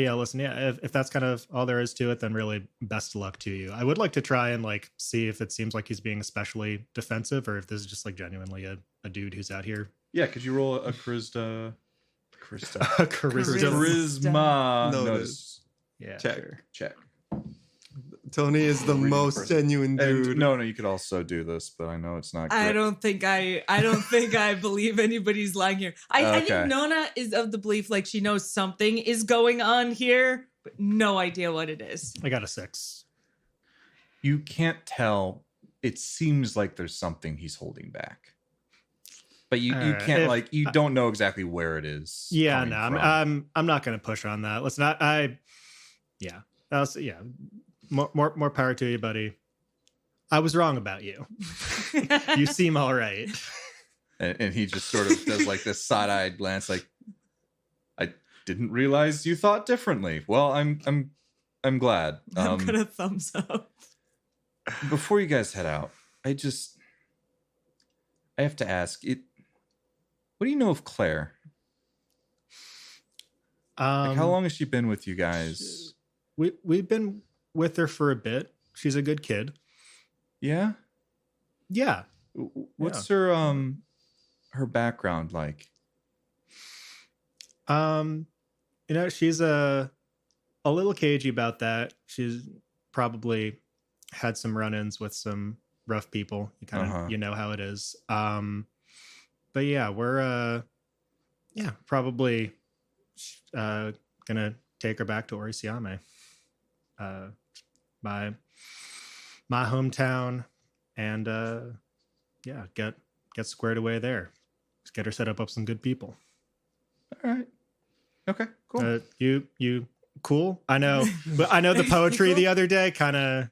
yeah, listen, yeah, if that's kind of all there is to it, then really best of luck to you. I would like to try and like see if it seems like he's being especially defensive, or if this is just like genuinely a dude who's out here. yeah. Could you roll a charisma? Charisma. Notice. Yeah. Check. sure. Check. Tony is the Reading most person. genuine dude. And no, you could also do this, but I know it's not. I great. don't think I believe anybody's lying here. I Okay. think Nona is of the belief like she knows something is going on here, but no idea what it is. I got a 6. You can't tell. It seems like there's something he's holding back, but you Alright, can't if- like you don't know exactly where it is. Yeah, coming no, from. I'm not going to push on that. Listen, yeah, more power to you, buddy. I was wrong about you. You seem all right. And he just sort of does like this side-eyed glance, like, I didn't realize you thought differently. Well, I'm glad. I'm gonna thumbs up. Before you guys head out, I have to ask it. What do you know of Claire? Like, how long has she been with you guys? We've been with her for a bit. She's a good kid. Yeah. Yeah. What's her background like? She's a little cagey about that. She's probably had some run-ins with some rough people. You kind of you know how it is. But yeah, we're probably gonna take her back to Orisiame, my hometown, and get squared away there. Just get her set up with some good people. All right. Okay. Cool. You cool? I know, but I know the poetry the other day kind of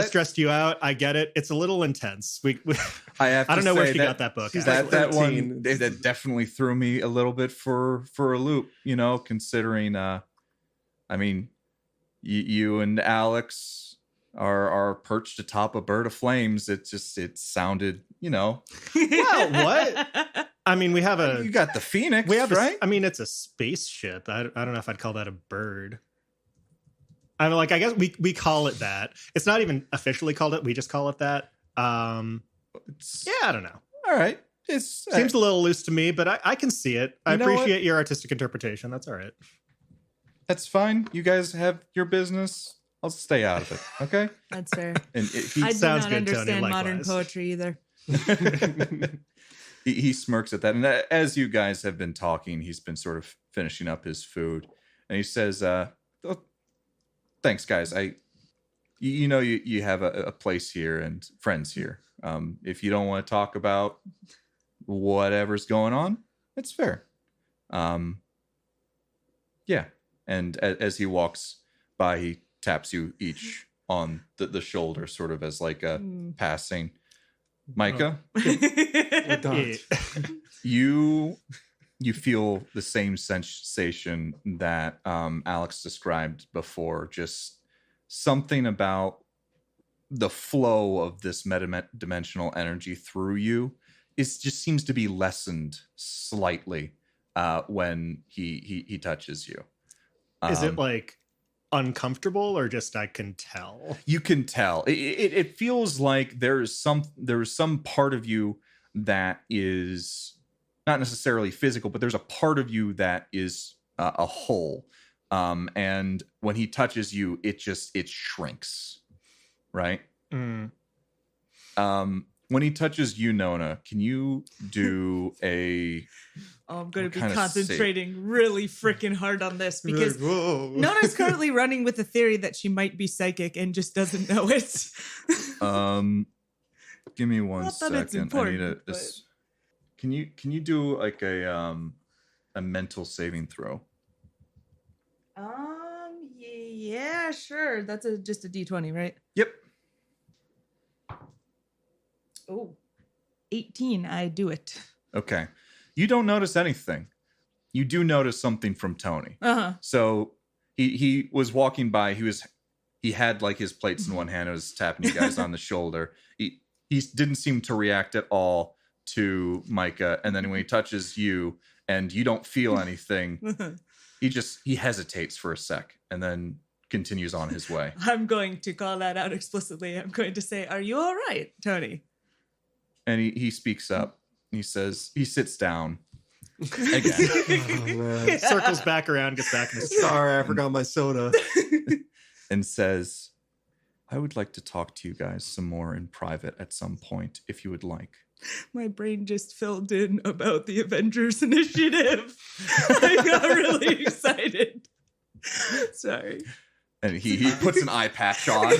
stressed you out. I get it. It's a little intense. I don't know where she got that book. That one that definitely threw me a little bit for a loop. Considering, I mean, you and Alex are perched atop a bird of flames. It sounded, Well, what? I mean, we have you got the Phoenix, right? I mean, it's a spaceship. I don't know if I'd call that a bird. I mean, I guess we call it that. It's not even officially called it. We just call it that. I don't know. All right. Seems a little loose to me, but I can see it. I appreciate your artistic interpretation. That's all right. That's fine. You guys have your business. I'll stay out of it. Okay. That's fair. And I do sounds not good, Tony, understand modern likewise. poetry either. He smirks at that, and as you guys have been talking, he's been sort of finishing up his food, and he says, "Thanks, guys. You have a place here and friends here. If you don't want to talk about whatever's going on, it's fair. Yeah." And as he walks by, he taps you each on the shoulder, sort of as like a passing. Micah, you feel the same sensation that Alex described before. Just something about the flow of this dimensional energy through you just seems to be lessened slightly when he touches you. Is it like uncomfortable, or just I can tell? You can tell. It feels like there's some part of you that is not necessarily physical, but there's a part of you that is a whole. And when he touches you, it shrinks, right? When he touches you, Nona, can you do a... I'm going to be concentrating really freaking hard on this because Nona's currently running with the theory that she might be psychic and just doesn't know it. Give me one second. It's important, I need Can you do like a mental saving throw? Yeah, sure. That's just a D20, right? Yep. Oh, 18. I do it. Okay. You don't notice anything. You do notice something from Tony. Uh-huh. So he was walking by. He had like his plates in one hand. And was tapping you guys on the shoulder. He didn't seem to react at all to Micah. And then when he touches you and you don't feel anything, he hesitates for a sec and then continues on his way. I'm going to call that out explicitly. I'm going to say, "Are you all right, Tony?" And he speaks up. He says, he sits down again. Circles back around, gets back in his Sorry, I forgot my soda. And says, "I would like to talk to you guys some more in private at some point, if you would like." My brain just filled in about the Avengers Initiative. I got really excited. Sorry. And he puts an eye patch on.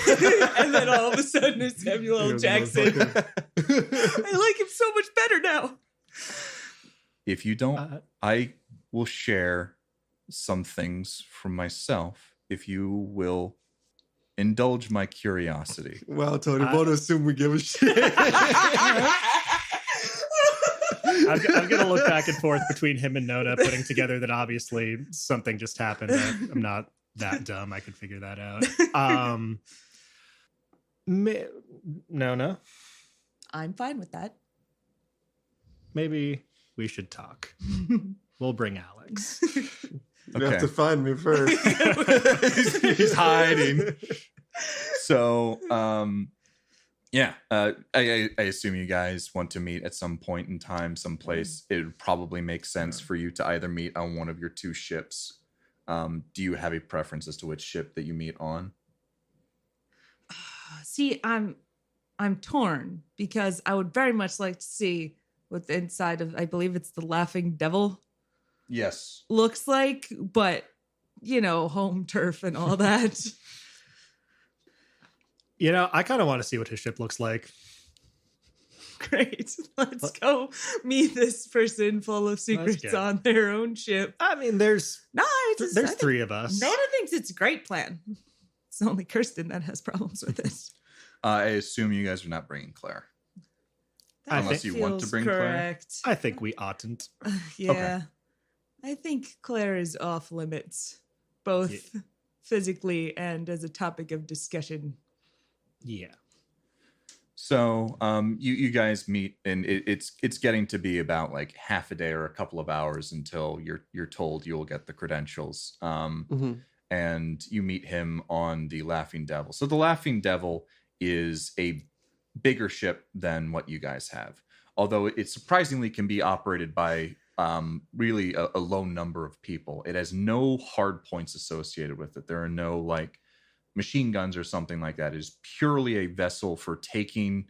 And then all of a sudden it's Samuel L. Jackson. I like him so much better now. If you don't, I will share some things from myself if you will indulge my curiosity. Well, Tony, won't assume we give a shit. I'm going to look back and forth between him and Nona, putting together that obviously something just happened. I'm not that dumb. I could figure that out. Nona, I'm fine with that. Maybe we should talk. We'll bring Alex. You have Okay. to find me first. He's hiding. So, I assume you guys want to meet at some point in time, someplace. It would probably make sense for you to either meet on one of your two ships. Do you have a preference as to which ship that you meet on? See, I'm torn because I would very much like to see what the inside of, I believe it's the Laughing Devil Yes. looks like, but home turf and all that. I kind of want to see what his ship looks like. Great. Let's go meet this person full of secrets go. on their own ship. I mean, there's No, I think three of us. Nona thinks it's a great plan. It's only Kirsten that has problems with it. I assume you guys are not bringing Claire. That Unless you want to feels bring Claire. correct. I think we oughtn't. Yeah. I think Claire is off limits, both physically and as a topic of discussion. Yeah. So you guys meet, and it's getting to be about like half a day or a couple of hours until you're told you'll get the credentials. Mhm. And you meet him on the Laughing Devil. So the Laughing Devil is a bigger ship than what you guys have, although it surprisingly can be operated by really a low number of people. It has no hard points associated with it. There are no like machine guns or something like that. It is purely a vessel for taking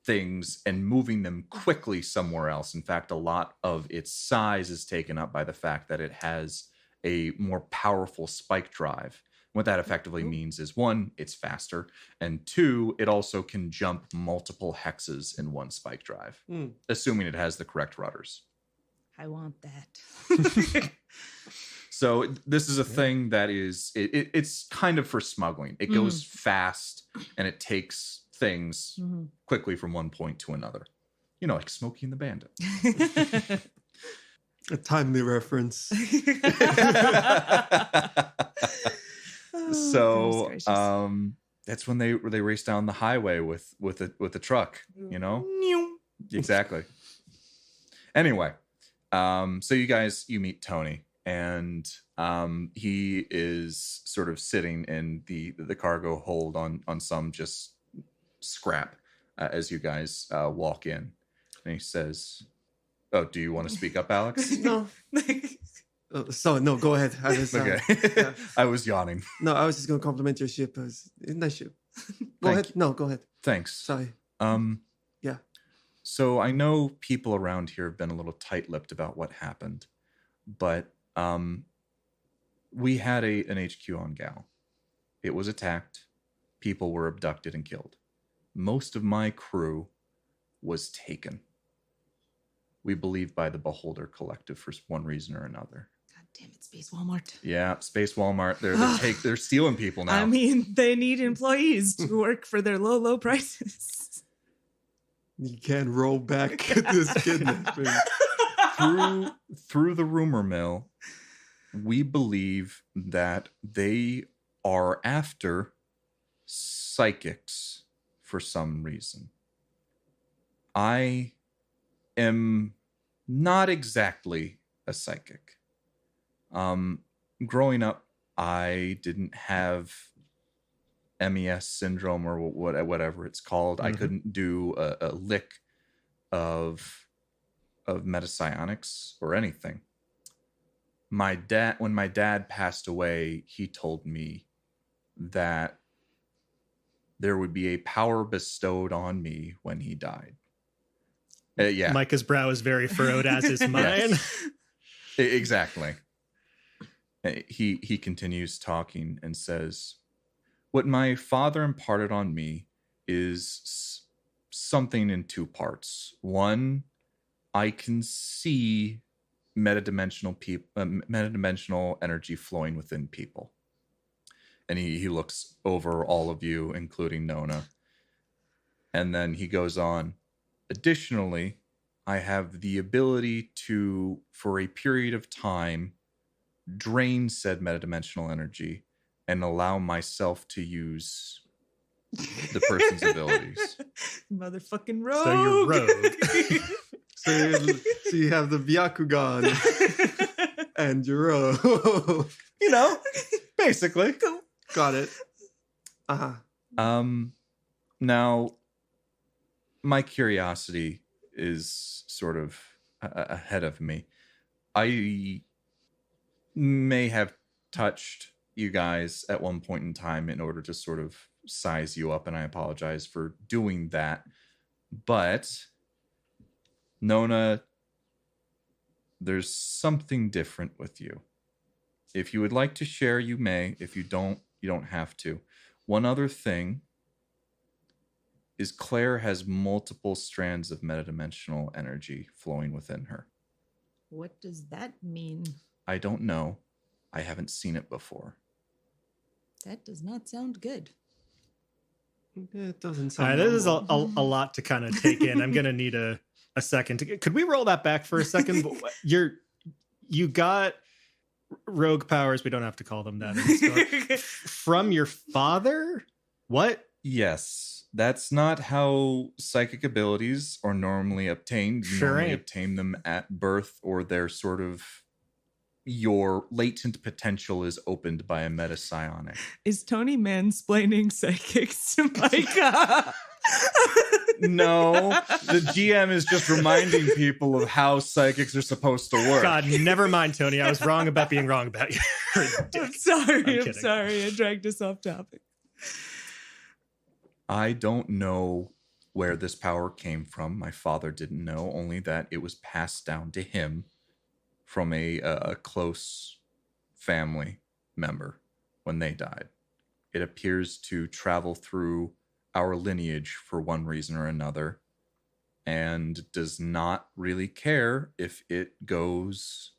things and moving them quickly somewhere else. In fact, a lot of its size is taken up by the fact that it has a more powerful spike drive. What that effectively means is, one, it's faster, and two, it also can jump multiple hexes in one spike drive, assuming it has the correct rudders. I want that. So this is a thing that is it's kind of for smuggling. It goes fast and it takes things quickly from one point to another. Like Smokey and the Bandit. A timely reference. So that's when they race down the highway with a truck. Exactly. Anyway, so you meet Tony. And he is sort of sitting in the cargo hold on some just scrap as you guys walk in. And he says, "Oh, do you want to speak up, Alex?" No. No, go ahead. Okay. Yeah. I was yawning. No, I was just going to compliment your ship. It's a nice ship. Go ahead. No, go ahead. Thanks. Sorry. Yeah. So I know people around here have been a little tight-lipped about what happened, but we had an HQ on Gal. It was attacked. People were abducted and killed. Most of my crew was taken. We believe by the Beholder Collective for one reason or another. God damn it, Space Walmart. Yeah, Space Walmart. They're stealing people now. I mean, they need employees to work for their low prices. You can't roll back this kidnapping. through the rumor mill, we believe that they are after psychics for some reason. I am not exactly a psychic. Growing up, I didn't have MES syndrome or whatever it's called. I couldn't do a lick of metapsionics or anything. When my dad passed away, he told me that there would be a power bestowed on me when he died. Yeah, Micah's brow is very furrowed, as is mine. exactly. He continues talking and says, "What my father imparted on me is something in two parts. One, I can see metadimensional energy flowing within people." And he looks over all of you, including Nona. And then he goes on, "Additionally, I have the ability to, for a period of time, drain said metadimensional energy and allow myself to use the person's abilities. Motherfucking rogue. So you're rogue. So you have the Byakugan and your rogue. You know, basically. Got it. Uh-huh. Now, my curiosity is sort of ahead of me. I may have touched you guys at one point in time in order to sort of size you up, and I apologize for doing that. But Nona, there's something different with you. If you would like to share, you may. If you don't have to. One other thing is Claire has multiple strands of metadimensional energy flowing within her. What does that mean? I don't know. I haven't seen it before. That does not sound good. It doesn't All sound right, this is a normal. lot to kind of take in. I'm gonna need a second. Could we roll that back for a second? You got rogue powers. We don't have to call them that. In the story. From your father? What? Yes, that's not how psychic abilities are normally obtained. You Sure normally ain't. obtain them at birth, or they're sort of your latent potential is opened by a meta psionic. Is Tony mansplaining psychics to Micah? No, the GM is just reminding people of how psychics are supposed to work. God, never mind, Tony. I was wrong about being wrong about you. You're a I'm dick. sorry. I'm kidding. sorry. I dragged us off topic. I don't know where this power came from. My father didn't know, only that it was passed down to him from a close family member when they died. It appears to travel through our lineage for one reason or another, and does not really care if it goes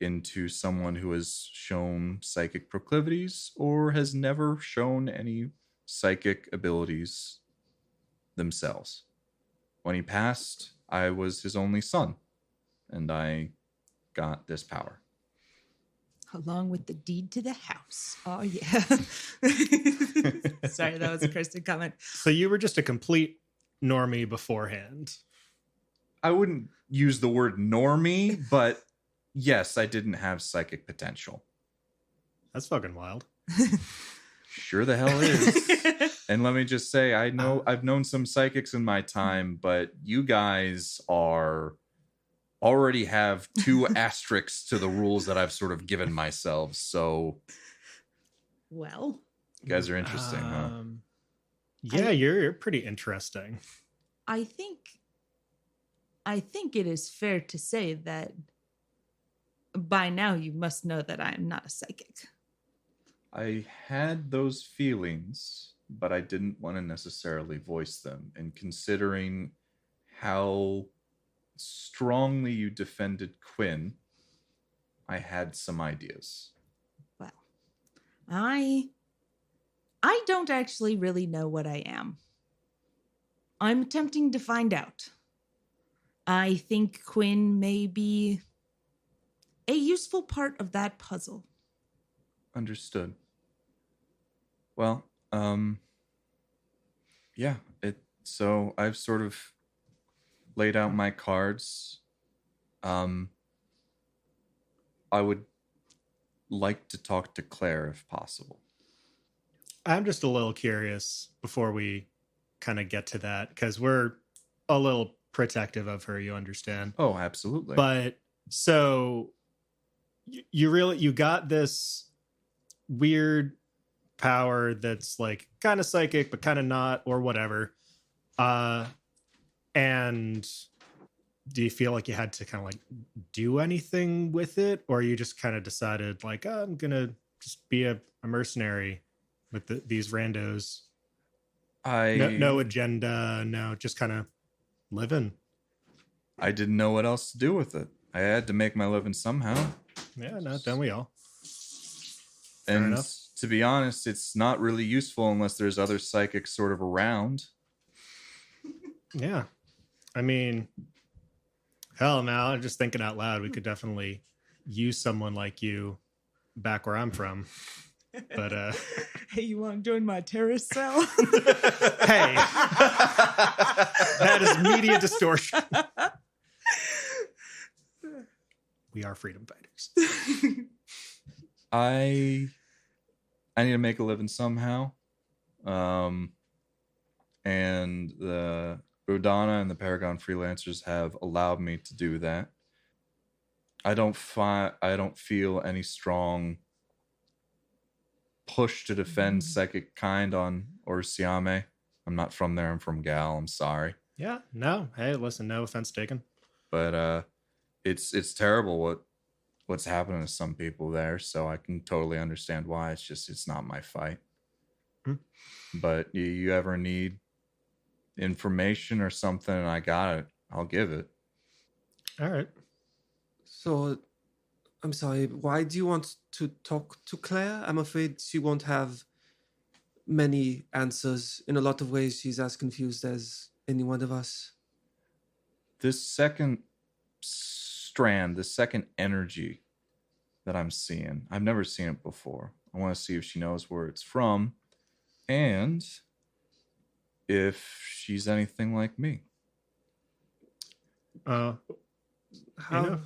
into someone who has shown psychic proclivities or has never shown any psychic abilities themselves. When he passed, I was his only son, and I got this power. Along with the deed to the house. Oh, yeah. Sorry, that was a Kristen comment. So you were just a complete normie beforehand. I wouldn't use the word normie, but yes, I didn't have psychic potential. That's fucking wild. Sure the hell is. And let me just say, I've known some psychics in my time, but you guys already have 2 asterisks to the rules that I've sort of given myself. So Well, you guys are interesting, huh? Yeah, you're pretty interesting. I think it is fair to say that by now you must know that I am not a psychic. I had those feelings, but I didn't want to necessarily voice them. And considering how strongly you defended Quinn, I had some ideas. Well, I don't actually really know what I am. I'm attempting to find out. I think Quinn may be a useful part of that puzzle. Understood. Well, yeah, so I've sort of laid out my cards. I would like to talk to Claire if possible. I'm just a little curious before we kind of get to that, because we're a little protective of her, you understand. Oh, absolutely. But so you got this weird power that's like kind of psychic but kind of not, or whatever. And do you feel like you had to kind of like do anything with it, or you just kind of decided like, oh, I'm gonna just be a mercenary with these randos? No agenda, no, just kind of living. I didn't know what else to do with it. I had to make my living somehow. Yeah, no, don't we all? And enough. to be honest, it's not really useful unless there's other psychics sort of around. Yeah. I mean, hell, now just thinking out loud, we could definitely use someone like you back where I'm from. But Hey, you want to join my terrorist cell? hey, that is media distortion. We are freedom fighters. I need to make a living somehow. And the Rodana and the Paragon freelancers have allowed me to do that. I don't feel any strong push to defend psychic kind on Orsiame. I'm not from there. I'm from Gal. I'm sorry. Yeah, no. Hey, listen, no offense taken. But it's terrible what's happening to some people there, so I can totally understand why. It's not my fight. But you ever need information or something, and I got it, I'll give it. All right. So, I'm sorry, why do you want to talk to Claire? I'm afraid she won't have many answers. In a lot of ways, she's as confused as any one of us. This second strand, the second energy that I'm seeing, I've never seen it before. I want to see if she knows where it's from and if she's anything like me. How?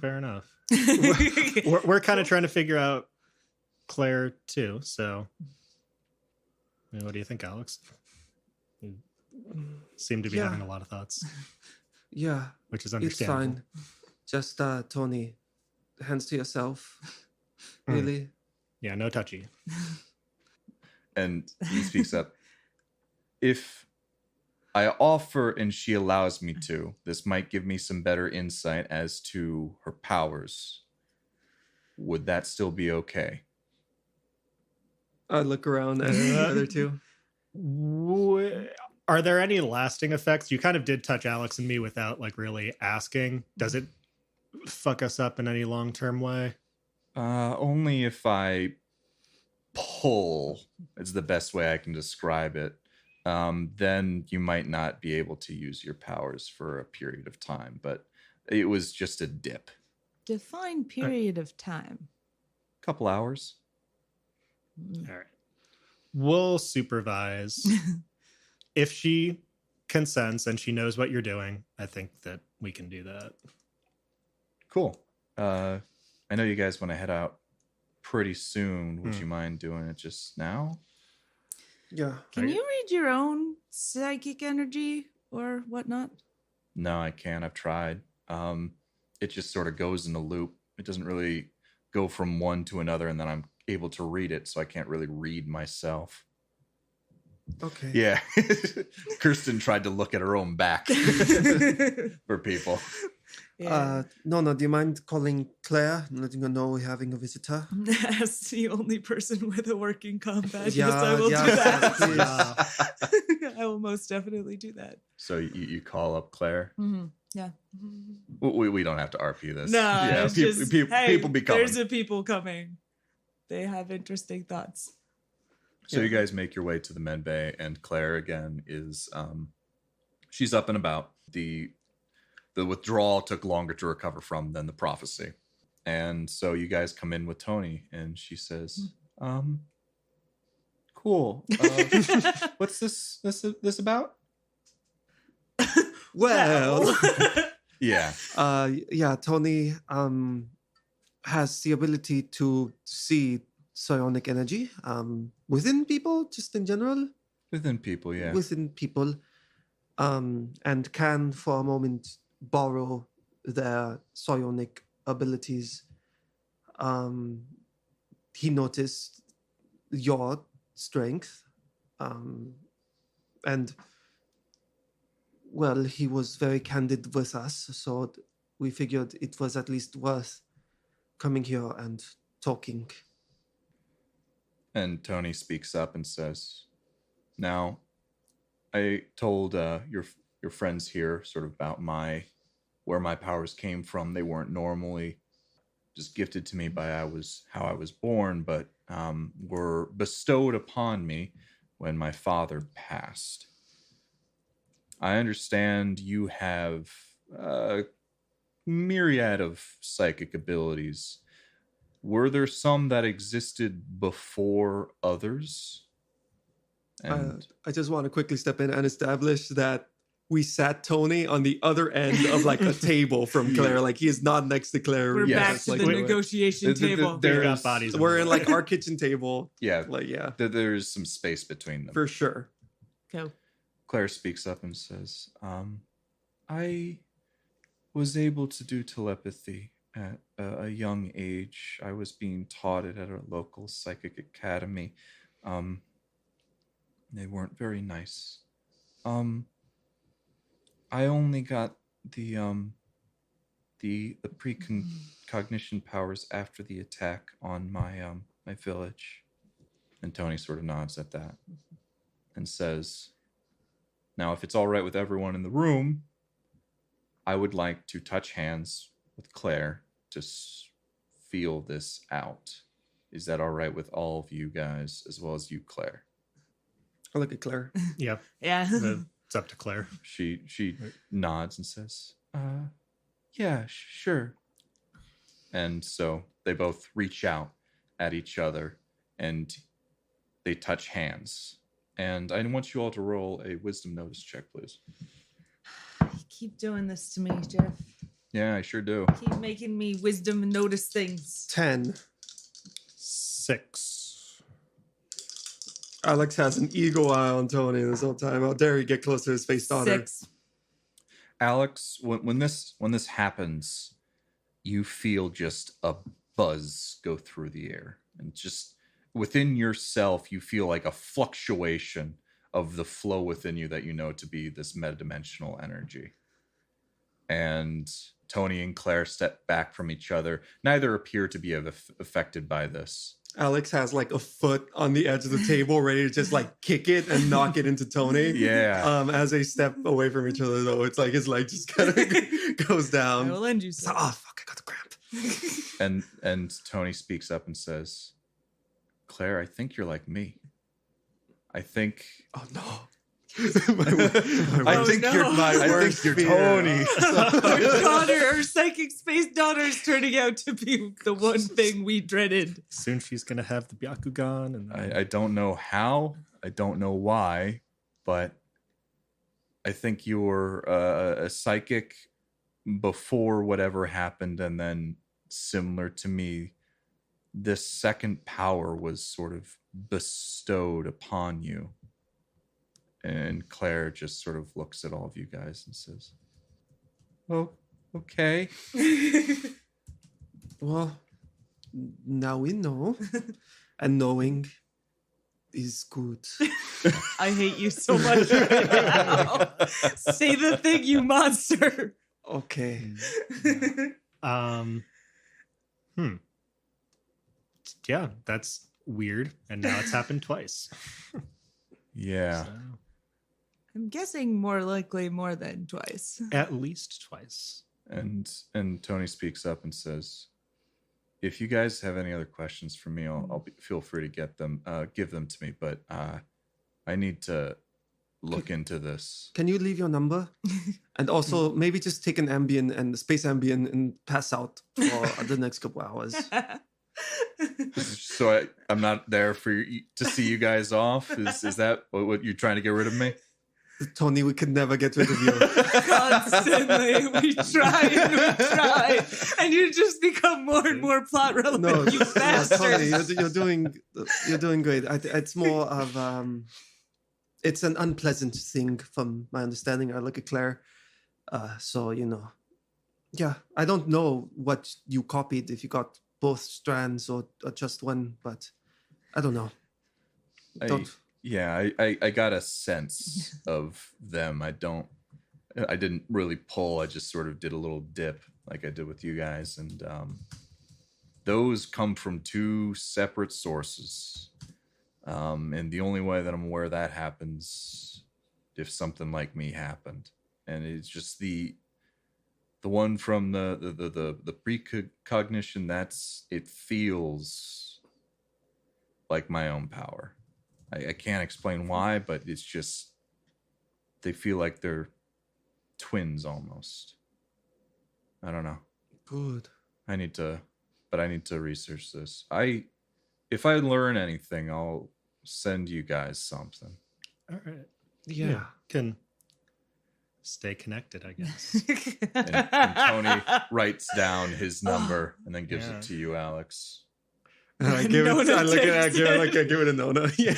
Fair enough. We're kind of trying to figure out Claire too. So, I mean, what do you think, Alex? You seem to be having a lot of thoughts, Yeah, which is it's understandable. fine. Just, Tony, hands to yourself. Really? Yeah, no touchy. And he speaks up. If I offer and she allows me to, this might give me some better insight as to her powers. Would that still be okay? I look around at the other two. Are there any lasting effects? You kind of did touch Alex and me without like really asking. Does it fuck us up in any long-term way? Only if I pull is the best way I can describe it. Then you might not be able to use your powers for a period of time, but it was just a dip. Define period of time. Couple hours. All right. We'll supervise. If she consents and she knows what you're doing, I think that we can do that. Cool. I know you guys want to head out pretty soon. Would you mind doing it just now? Yeah. Can you read your own psychic energy or whatnot? No, I can't. I've tried. It just sort of goes in a loop. It doesn't really go from one to another, and then I'm able to read it, so I can't really read myself. Okay. Yeah. Kirsten tried to look at her own back for people. No, do you mind calling Claire and letting her know we're having a visitor? As the only person with a working combat, Yeah, yes, I will yeah, do that. please. I will most definitely do that. So you call up Claire? Mm-hmm. Yeah. We don't have to RP this. No, yeah, it's just, hey, people be coming. there's a people coming. They have interesting thoughts. So you guys make your way to the med bay, and Claire again is she's up and about. The withdrawal took longer to recover from than the prophecy. And so you guys come in with Tony, and she says, cool. What's this about? Well, Yeah. Tony has the ability to see psionic energy within people, just in general. Within people, yeah. Within people, and can for a moment borrow their psionic abilities. He noticed your strength, and well, he was very candid with us, so we figured it was at least worth coming here and talking. And Tony speaks up and says, now, I told your friends here sort of about where my powers came from. They weren't normally just gifted to me by how I was born, but were bestowed upon me when my father passed. I understand you have a myriad of psychic abilities. were there some that existed before others? And I just want to quickly step in and establish that we sat Tony on the other end of like a table from Claire. Like he is not next to Claire. We're Yes. back to like, the we're- negotiation table. We've there's- got bodies. in We're the in way. like our kitchen table. yeah, Like yeah, there's some space between them. for sure. Go. Claire speaks up and says, I was able to do telepathy at a young age. I was being taught it at a local psychic academy. They weren't very nice. I only got the precognition powers after the attack on my my village. And Tony sort of nods at that and says, now, if it's all right with everyone in the room, I would like to touch hands with Claire to feel this out. Is that all right with all of you guys, as well as you, Claire? I look at Claire. Yeah, Yeah. it's up to Claire. She nods and says, yeah, sure. And so they both reach out at each other and they touch hands. And I want you all to roll a wisdom notice check, please. You keep doing this to me, Jeff. Yeah, I sure do. Keep making me wisdom notice things. 10. 6. Alex has an eagle eye on Tony this whole time. How dare he get close to his face daughter? 6. Alex, when this happens, you feel just a buzz go through the air, and just within yourself, you feel like a fluctuation of the flow within you that you know to be this metadimensional energy. And Tony and Claire step back from each other. Neither appear to be affected by this. Alex has like a foot on the edge of the table, ready to just like kick it and knock it into Tony. Yeah. As they step away from each other, though, it's like his leg just kind of goes I down. will lend you It's some. like, oh fuck, I got the cramp. And Tony speaks up and says, Claire, I think you're like me. I think Oh no. I think no. you're my I worst think fear. you're Tony. Our daughter, our psychic space daughter, is turning out to be the one thing we dreaded. Soon she's gonna have the Byakugan, and I don't know how, I don't know why, but I think you were a psychic before whatever happened, and then similar to me, this second power was sort of bestowed upon you. And Claire just sort of looks at all of you guys and says, oh, okay. Well, now we know, and knowing is good. I hate you so much right now. Say the thing, you monster. Okay. Yeah, that's weird, and now it's happened twice. Yeah. So, I'm guessing more likely more than twice. at least twice. And Tony speaks up and says, if you guys have any other questions for me, feel free to give them to me, but I need to look into this. Can you leave your number? And also maybe just take an Ambien and space Ambien and pass out for the next couple hours. So I'm not there to see you guys off. Is that what you're trying to get rid of me? Tony, we could never get rid of you. Constantly, we try, and you just become more and more plot relevant. No, You bastard. Tony, you're doing great. It's more of it's an unpleasant thing from my understanding. I look at Claire, so yeah. I don't know what you copied, if you got both strands or just one, but I don't know. I got a sense of them. I didn't really pull. I just sort of did a little dip like I did with you guys. And those come from two separate sources. And the only way that I'm aware that happens if something like me happened. And it's just the one from the precognition, it feels like my own power. I can't explain why, but it's just they feel like they're twins almost. I don't know. Good. I need to but I need to research this. If I learn anything, I'll send you guys something. All right. Yeah. Can stay connected, I guess. And Tony writes down his number and then gives Yeah. it to you, Alex. And I give it. Nona I look at it. I takes give it it. like I give it a Nona. Yeah.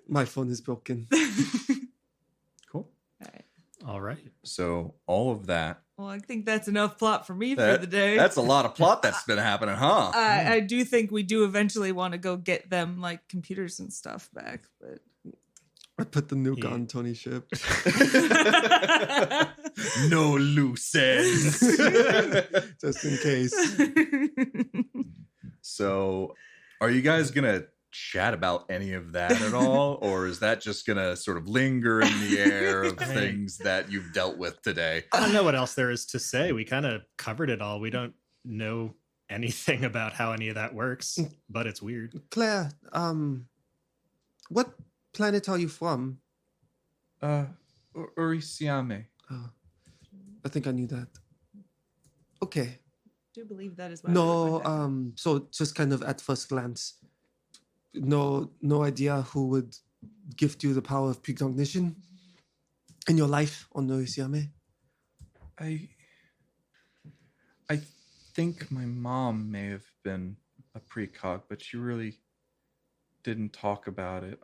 My phone is broken. Cool. All right. So all of that. Well, I think that's enough plot for me for That- the day. That's a lot of plot that's been happening, huh? I do think we do eventually want to go get them like computers and stuff back, but I put the nuke Yeah. on Tony's ship. No loose ends. Just in case. So, are you guys gonna chat about any of that at all, or is that just gonna sort of linger in the air of things that you've dealt with today? I don't know what else there is to say. We kind of covered it all. We don't know anything about how any of that works, but it's weird. Claire, what planet are you from? Urisiame. Oh, I think I knew that. Okay. I do believe that is why. No, so just kind of at first glance, no idea who would gift you the power of precognition in your life on Norisiame? I think my mom may have been a precog, but she really didn't talk about it.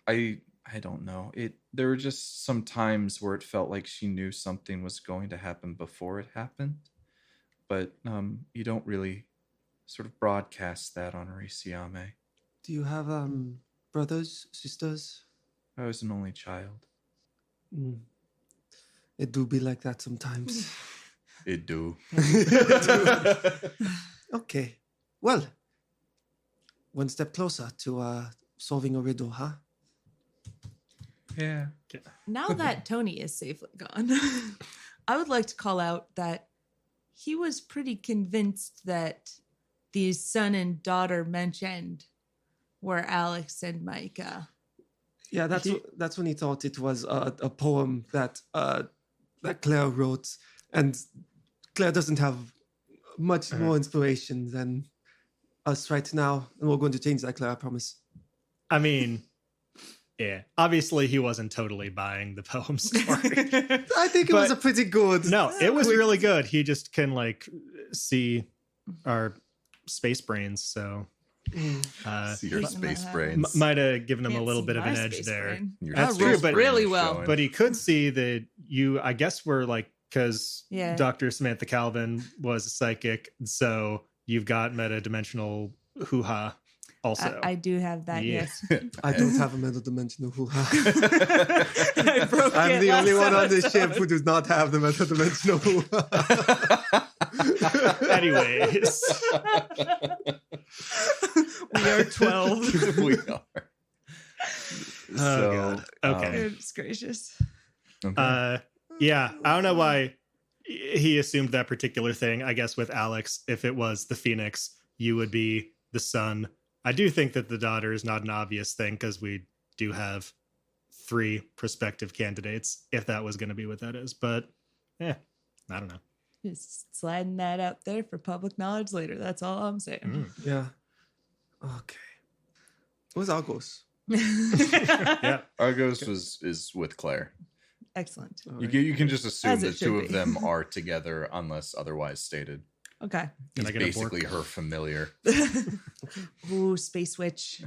I don't know. There were just some times where it felt like she knew something was going to happen before it happened. But you don't really sort of broadcast that on Urisiame. Do you have brothers, sisters? I was an only child. Mm. It do be like that sometimes. It do. Okay. Well, one step closer to solving a riddle, huh? Yeah. Now that Tony is safely gone, I would like to call out that he was pretty convinced that these son and daughter mentioned were Alex and Micah. Yeah, that's when he thought it was a poem that Claire wrote, and Claire doesn't have much more inspiration than us right now, and we're going to change that, Claire. I promise. I mean, yeah, obviously he wasn't totally buying the poem story. I think it was a But- pretty good. No, it was quick- really good. He just can like see our space brains, so See your Hate when space that brains. might have given him a Can't little see bit of my an edge space there. brain. Your That's space true, but- brain really is well. showing. But he could see that you, I guess, were like, because Yeah. Dr. Samantha Calvin was a psychic, so you've got metadimensional hoo-ha also. I do have that, Yeah. yes. I don't have a meta-dimensional hoo-ha. I broke I'm it the only last one on this episode. ship who does not have the meta-dimensional hoo-ha. Anyways, We are 12. We are. God. Okay. Goodness gracious. yeah, I don't know why he assumed that particular thing. I guess with Alex, if it was the Phoenix, you would be the son. I do think that the daughter is not an obvious thing because we do have 3 prospective candidates, if that was going to be what that is. But yeah, I don't know. Just sliding that out there for public knowledge later. That's all I'm saying. Yeah. Okay. Where's Argos? Yeah. Argos is with Claire. Excellent. All You right. can just assume As the it two should of be. them are together unless otherwise stated. Okay. Can He's I get a bork? basically her familiar. Ooh, Space Witch.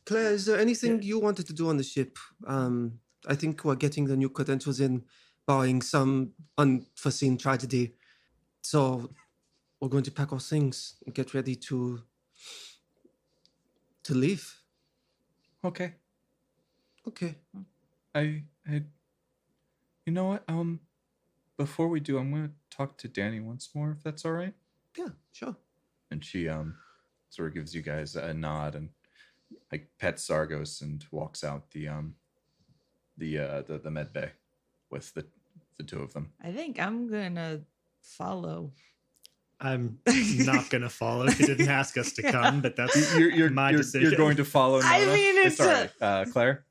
Claire, is there anything you wanted to do on the ship? I think we're getting the new credentials in, barring some unforeseen tragedy. So we're going to pack our things and get ready to leave. Okay. Okay. I you know what? Before we do, I'm gonna talk to Danny once more, if that's all right. Yeah, sure. And she sort of gives you guys a nod and like pets Argos and walks out the med bay with the two of them. I think I'm gonna follow. I'm not going to follow. She didn't ask us to come, but that's You're my you're decision. going to follow. I Nona? mean, it's all right. Claire.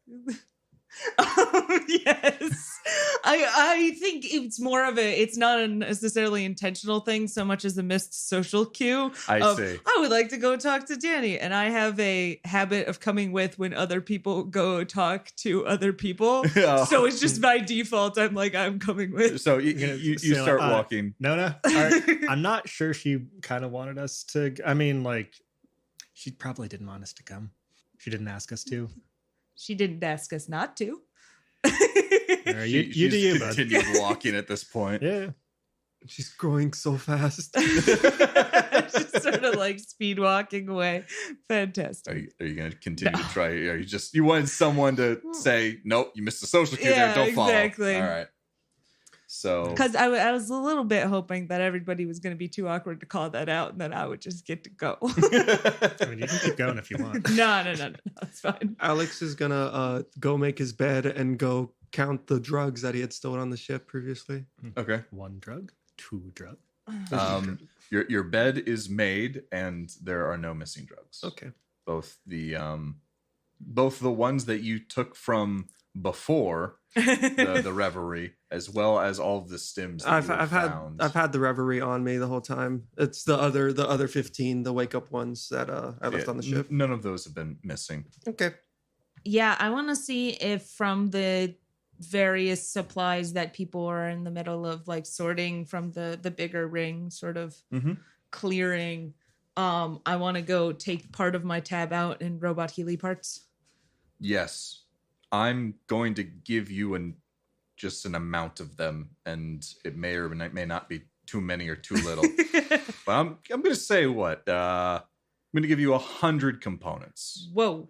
Oh yes. I think it's more of it's not a necessarily intentional thing so much as a missed social cue. I see. I would like to go talk to Danny, and I have a habit of coming with when other people go talk to other people. Yeah. So it's just by default. I'm like, I'm coming with. So you, You're gonna you say, start like, walking. Nona, I'm not sure she kind of wanted us to. I mean, like, she probably didn't want us to come. She didn't ask us to. She didn't ask us not to. All right, you She's do you, bud. continued walking at this point. Yeah. She's growing so fast. Just sort of like speed walking away. Fantastic. Are you going to continue to try? Are you wanted someone to say, nope, you missed the social cue Yeah, there, don't follow. exactly. All right. So Because I was a little bit hoping that everybody was going to be too awkward to call that out, and then I would just get to go. I mean, you can keep going if you want. No, it's fine. Alex is gonna go make his bed and go count the drugs that he had stolen on the ship previously. okay. 1 drug, 2 drug. Your bed is made and there are no missing drugs. Okay. Both the ones that you took from before the reverie, as well as all of the stims that I've had the reverie on me the whole time. It's the other 15, the wake up ones that I left on the ship. None of those have been missing. Okay. Yeah, I want to see if from the various supplies that people are in the middle of like sorting from the bigger ring, sort of clearing. I want to go take part of my tab out in robot Healy parts. Yes, I'm going to give you just an amount of them, and it may or may not be too many or too little. But I'm going to say what? I'm going to give you 100 components. Whoa.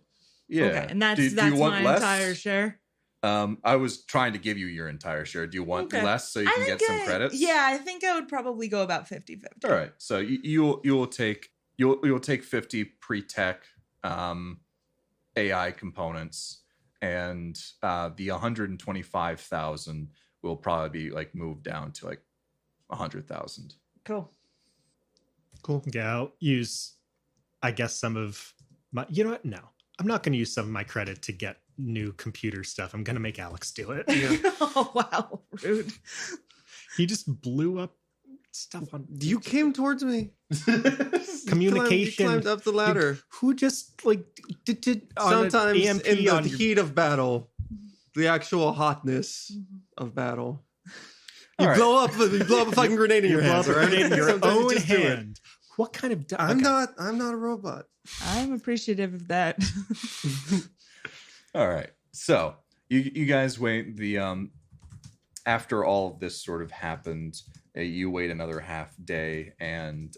Yeah. Okay, and that's Do you want my less? entire share. I was trying to give you your entire share. Do you want Okay. less so you can get some credits? Yeah, I think I would probably go about 50-50. All right. So you'll take 50 pre-tech AI components, and the 125,000 will probably be like moved down to like 100,000. Cool. Cool. Yeah, I'll use, I guess, some of my. You know what? No, I'm not going to use some of my credit to get new computer stuff. I'm going to make Alex do it. Oh, wow. Rude. He just blew up stuff on. You came towards me. Communication. You climbed up the ladder. Who just like did on an Sometimes EMP in the on your- heat of battle, the actual hotness of battle. You All right. blow up a fucking grenade in you your blow hands, up a right? grenade in your Sometimes you own just do it. hand? What kind of? I'm okay. not a robot. I'm appreciative of that. All right. So you guys wait. After all of this sort of happened, you wait another half day, and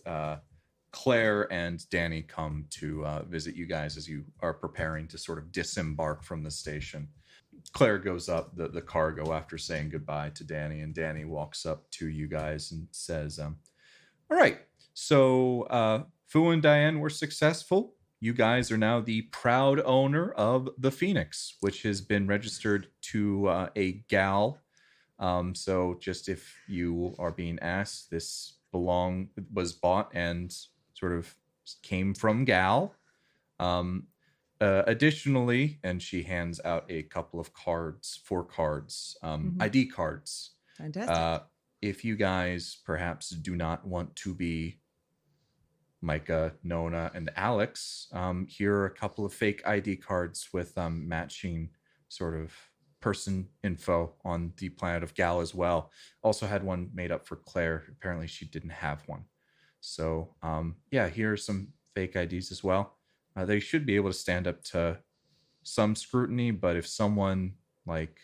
Claire and Danny come to visit you guys as you are preparing to sort of disembark from the station. Claire goes up the cargo after saying goodbye to Danny, and Danny walks up to you guys and says, all right, so Fu and Diane were successful. You guys are now the proud owner of the Phoenix, which has been registered to a gal. So just if you are being asked, this was bought and sort of came from gal. Additionally, and she hands out a couple of cards, 4 cards, ID cards. Fantastic. If you guys perhaps do not want to be Micah, Nona, and Alex, here are a couple of fake ID cards with matching sort of person info on the planet of Gal as well. Also had one made up for Claire. Apparently she didn't have one. So yeah, here are some fake IDs as well. They should be able to stand up to some scrutiny, but if someone like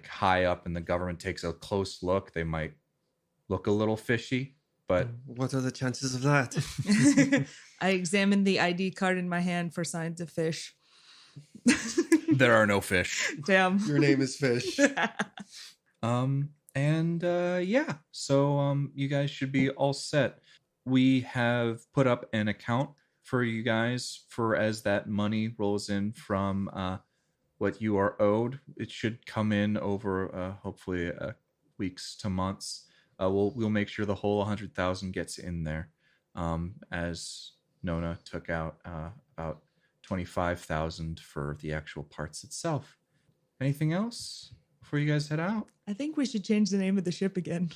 high up in the government takes a close look, they might look a little fishy. But What are the chances of that? I examined the ID card in my hand for signs of fish. there are no fish. Damn. Your name is Fish. Yeah, so you guys should be all set. We have put up an account for you guys for as that money rolls in from what you are owed. It should come in over hopefully weeks to months. We'll make sure the whole 100,000 gets in there. As Nona took out about 25,000 for the actual parts itself. Anything else before you guys head out? I think we should change the name of the ship again.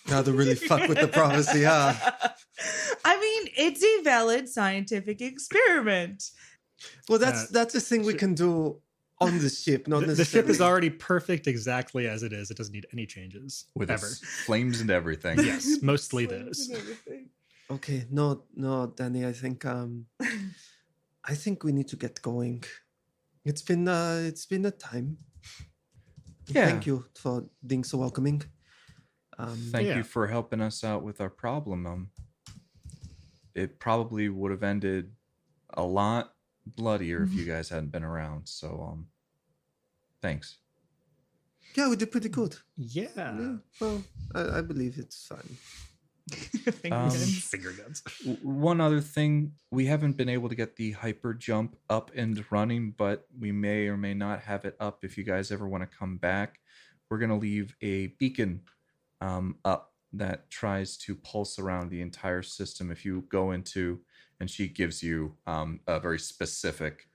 Now to really fuck with the prophecy, huh? I mean, it's a valid scientific experiment. Well, that's a thing we can do on the ship, not The ship is necessarily- already perfect exactly as it is. It doesn't need any changes With ever. its flames and everything. Yes, mostly those. Okay, no, Danny. I think we need to get going. It's been a time. Yeah. Thank you for being so welcoming. Thank Yeah. you for helping us out with our problem. It probably would have ended a lot bloodier if you guys hadn't been around. So, thanks. Yeah, we did pretty good. Yeah. Yeah, well, I believe it's fine. Finger guns. One other thing, we haven't been able to get the hyper jump up and running, but we may or may not have it up if you guys ever want to come back. We're going to leave a beacon up that tries to pulse around the entire system. If you go into, and she gives you a very specific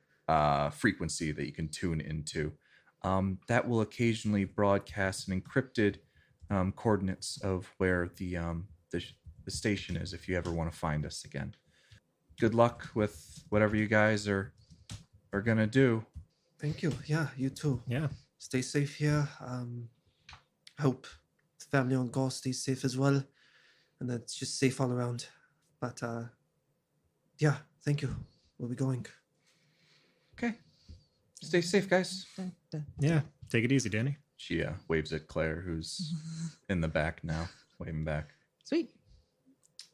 frequency that you can tune into, that will occasionally broadcast an encrypted coordinates of where the station is if you ever want to find us again. Good luck with whatever you guys are gonna do. Thank you. Yeah, you too. Yeah. Stay safe here. I hope the family on Gore stays safe as well, and that it's just safe all around. But yeah, thank you. We'll be going. Okay. Stay safe, guys. Yeah. Take it easy, Danny. She waves at Claire, who's in the back now, waving back. Sweet.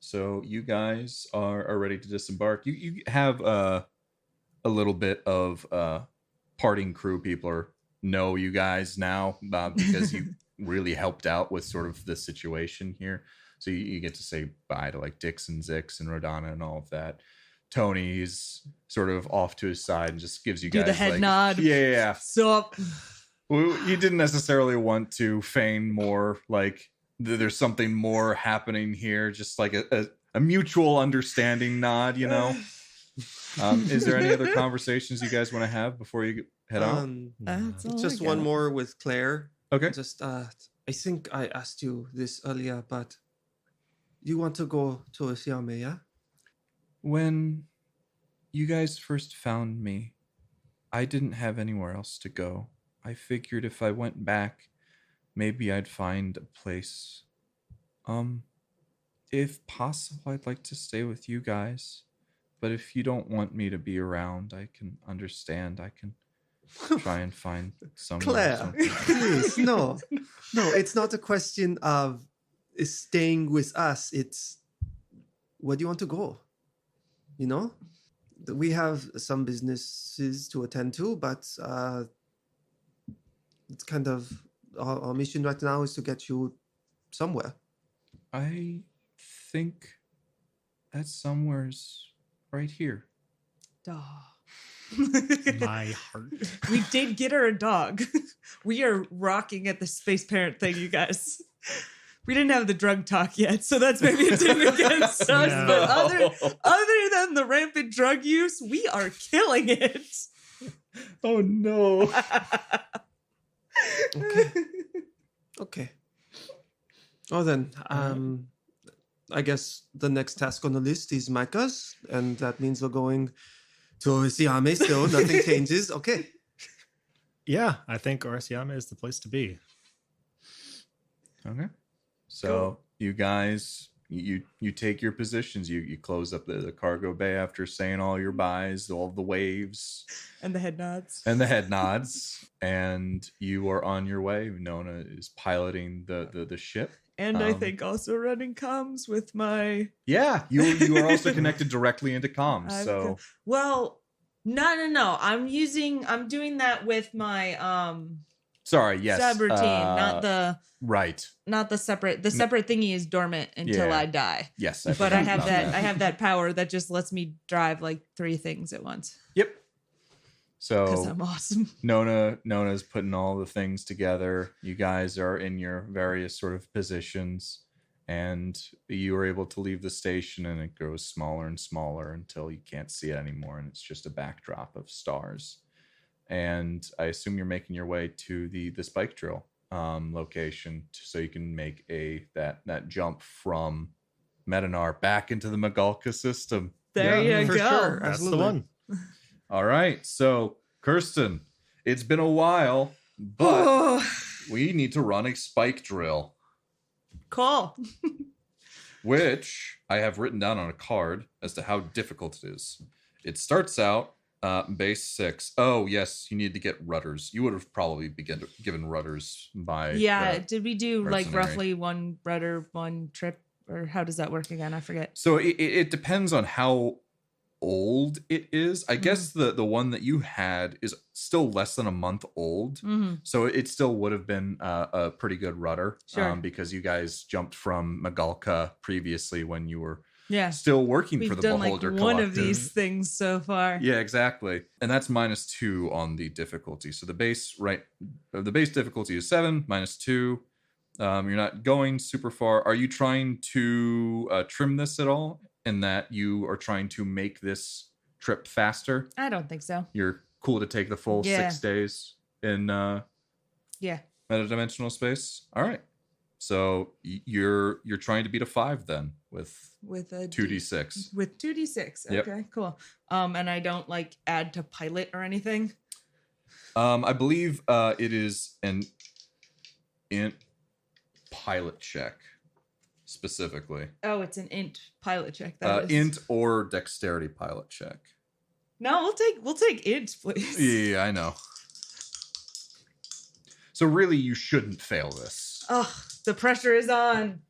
So you guys are ready to disembark. You have a little bit of parting crew people know you guys now because you really helped out with sort of the situation here. So you get to say bye to like Dix and Zix and Rodana and all of that. Tony's sort of off to his side and just gives you Do guys the head like, nod. Yeah. Sup? Well, you didn't necessarily want to feign more like there's something more happening here, just like a mutual understanding nod, you know. Is there any other conversations you guys want to have before you head out? That's all I Just one got. more with Claire. Okay. Just I think I asked you this earlier, but you want to go to Siame, yeah? When you guys first found me, I didn't have anywhere else to go. I figured if I went back, maybe I'd find a place. If possible, I'd like to stay with you guys. But if you don't want me to be around, I can understand. I can try and find somewhere. Claire, something. please, no. No, it's not a question of staying with us. It's where do you want to go? You know? We have some businesses to attend to, but it's kind of our mission right now is to get you somewhere. I think that somewhere's right here. Dog. My heart. We did get her a dog. We are rocking at the space parent thing, you guys. We didn't have the drug talk yet, so that's maybe a ding against us. No. But other than the rampant drug use, we are killing it. Oh no. Okay. Oh, then, I guess the next task on the list is Micah's, and that means we're going to Siame still. Nothing changes. Okay. Yeah, I think Orsiama is the place to be. Okay. So you guys, you take your positions. You close up the cargo bay after saying all your buys, all the waves And the head nods. and the head nods, and you are on your way. Nona is piloting the ship. And I think also running comms with my Yeah, you are also connected directly into comms. I've So well, no. I'm doing that with my sorry, yes, subroutine, right. not the separate. The separate thingy is dormant until Yeah. I die. Yes, But I forgot have about that. I have that power that just lets me drive like 3 things at once Yep. because So I'm awesome. Nona's putting all the things together. You guys are in your various sort of positions, and you are able to leave the station, and it grows smaller and smaller until you can't see it anymore, and it's just a backdrop of stars. and I assume you're making your way to the spike drill location, so you can make that jump from Medinar back into the Magalka system. There Yeah, you for go. sure. That's Absolutely. the one. All right, so Kirsten, it's been a while, but Oh, we need to run a spike drill, cool. which I have written down on a card as to how difficult it is. It starts out base 6. Oh, yes, you need to get rudders. You would have probably given rudders by Yeah, did we do like mercenary. roughly one rudder, one trip, or how does that work again? I forget. So it depends on how old it is. I guess the one that you had is still less than a month old. Mm-hmm. So it still would have been a pretty good rudder, Sure. because you guys jumped from Magalka previously when you were Yeah, still working we've for the done like Beholder one of Collective. these things so far. Yeah, exactly. And that's -2 on the difficulty. So the base difficulty is 7 -2. You're not going super far. Are you trying to trim this at all? In that you are trying to make this trip faster? I don't think so. You're cool to take the full Yeah. 6 days in Yeah. metadimensional space. All right. So you're trying to beat a 5 then with With a 2d6. With 2d6. Yep. Okay, cool. And I don't like add to pilot or anything. I believe it is an int pilot check specifically. Oh, it's an int pilot check. That is. Int or dexterity pilot check. No, we'll take int, please. Yeah, I know. So really, you shouldn't fail this. Oh, the pressure is on.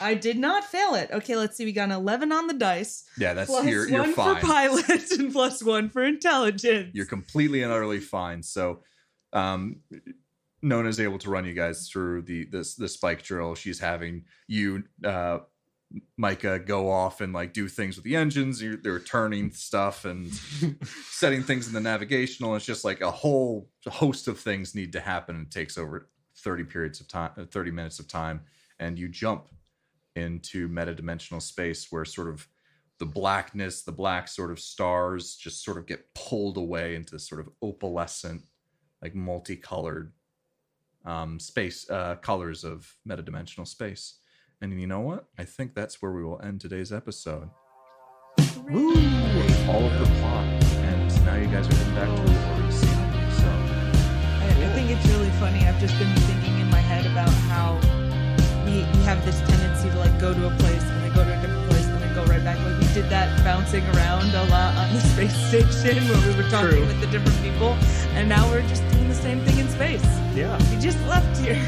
I did not fail it. Okay, let's see. We got an 11 on the dice. Yeah, that's Plus you're one fine. for pilot and plus 1 for intelligence. You're completely and utterly fine. So, Nona's able to run you guys through the spike drill. She's having you, Micah, go off and like do things with the engines. They're turning stuff and setting things in the navigational. It's just like a whole host of things need to happen. It takes over 30 minutes of time, and you jump into metadimensional space where sort of the blackness, the black sort of stars just sort of get pulled away into sort of opalescent, like multicolored space colors of metadimensional space. And you know what? I think that's where we will end today's episode. All of the plot, and now you guys are heading back to the Holy City. So I think it's really funny. I've just been thinking in my head about how we have this tendency to like go to a place and then go to a different place and then go right back. Like we did that bouncing around a lot on the space station when we were talking True. with the different people, and now we're just doing the same thing in space. Yeah. We just left here.